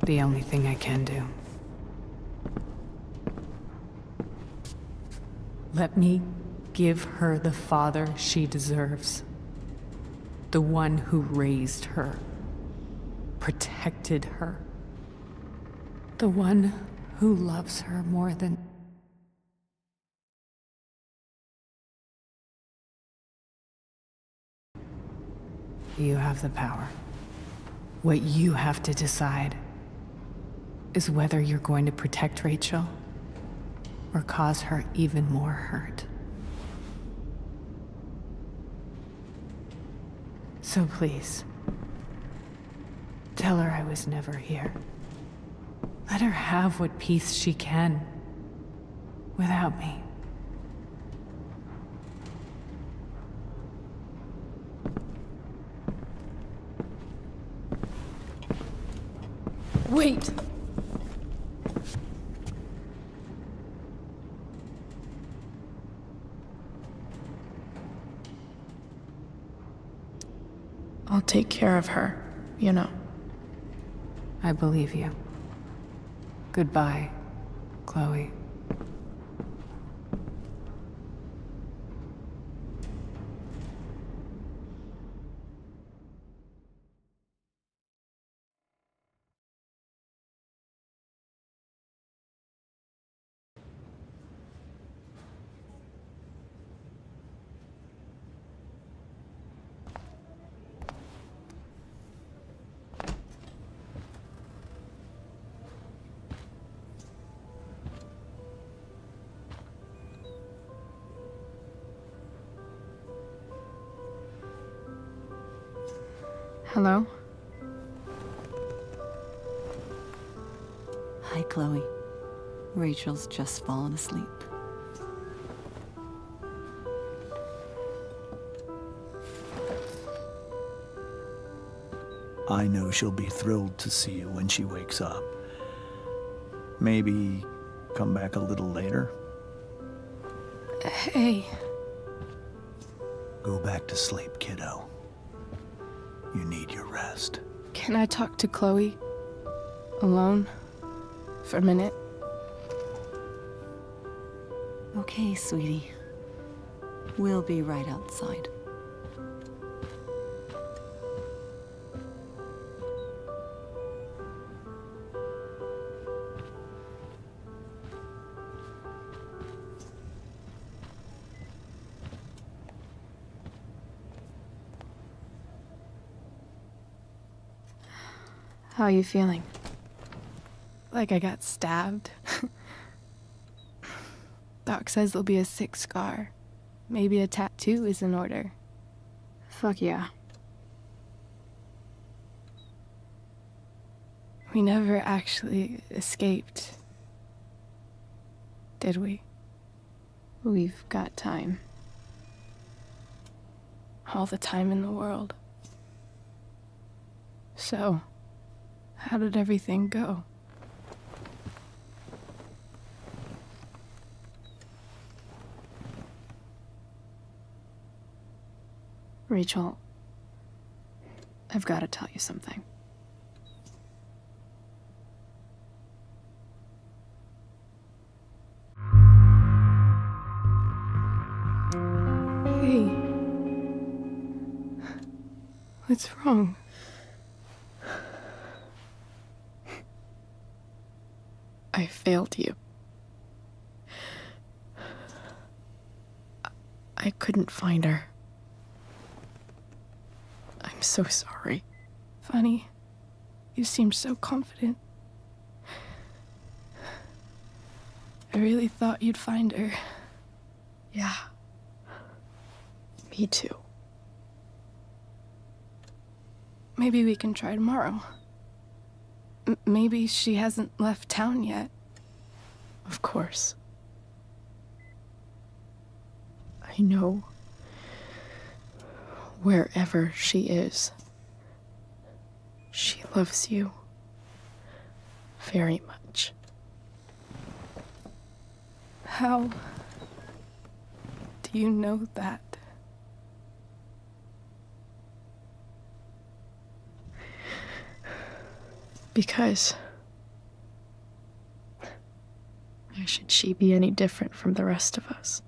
The only thing I can do. Let me give her the father she deserves. The one who raised her, protected her. The one who loves her more than... You have the power. What you have to decide is whether you're going to protect Rachel or cause her even more hurt. So please, tell her I was never here. Let her have what peace she can without me. Wait! I'll take care of her, you know. I believe you. Goodbye, Chloe. Hello? Hi, Chloe. Rachel's just fallen asleep. I know she'll be thrilled to see you when she wakes up. Maybe come back a little later? Hey. Go back to sleep, kiddo. You need your rest. Can I talk to Chloe? Alone? For a minute? Okay, sweetie. We'll be right outside. How are you feeling? Like I got stabbed? Doc says there'll be a sick scar. Maybe a tattoo is in order. Fuck yeah. We never actually escaped, did we? We've got time. All the time in the world. So, how did everything go? Rachel, I've got to tell you something. Hey. What's wrong? I failed you. I couldn't find her. I'm so sorry. Funny. You seemed so confident. I really thought you'd find her. Yeah. Me too. Maybe we can try tomorrow. Maybe she hasn't left town yet. Of course. I know. Wherever she is, she loves you. very much. How do you know that? Because why should she be any different from the rest of us?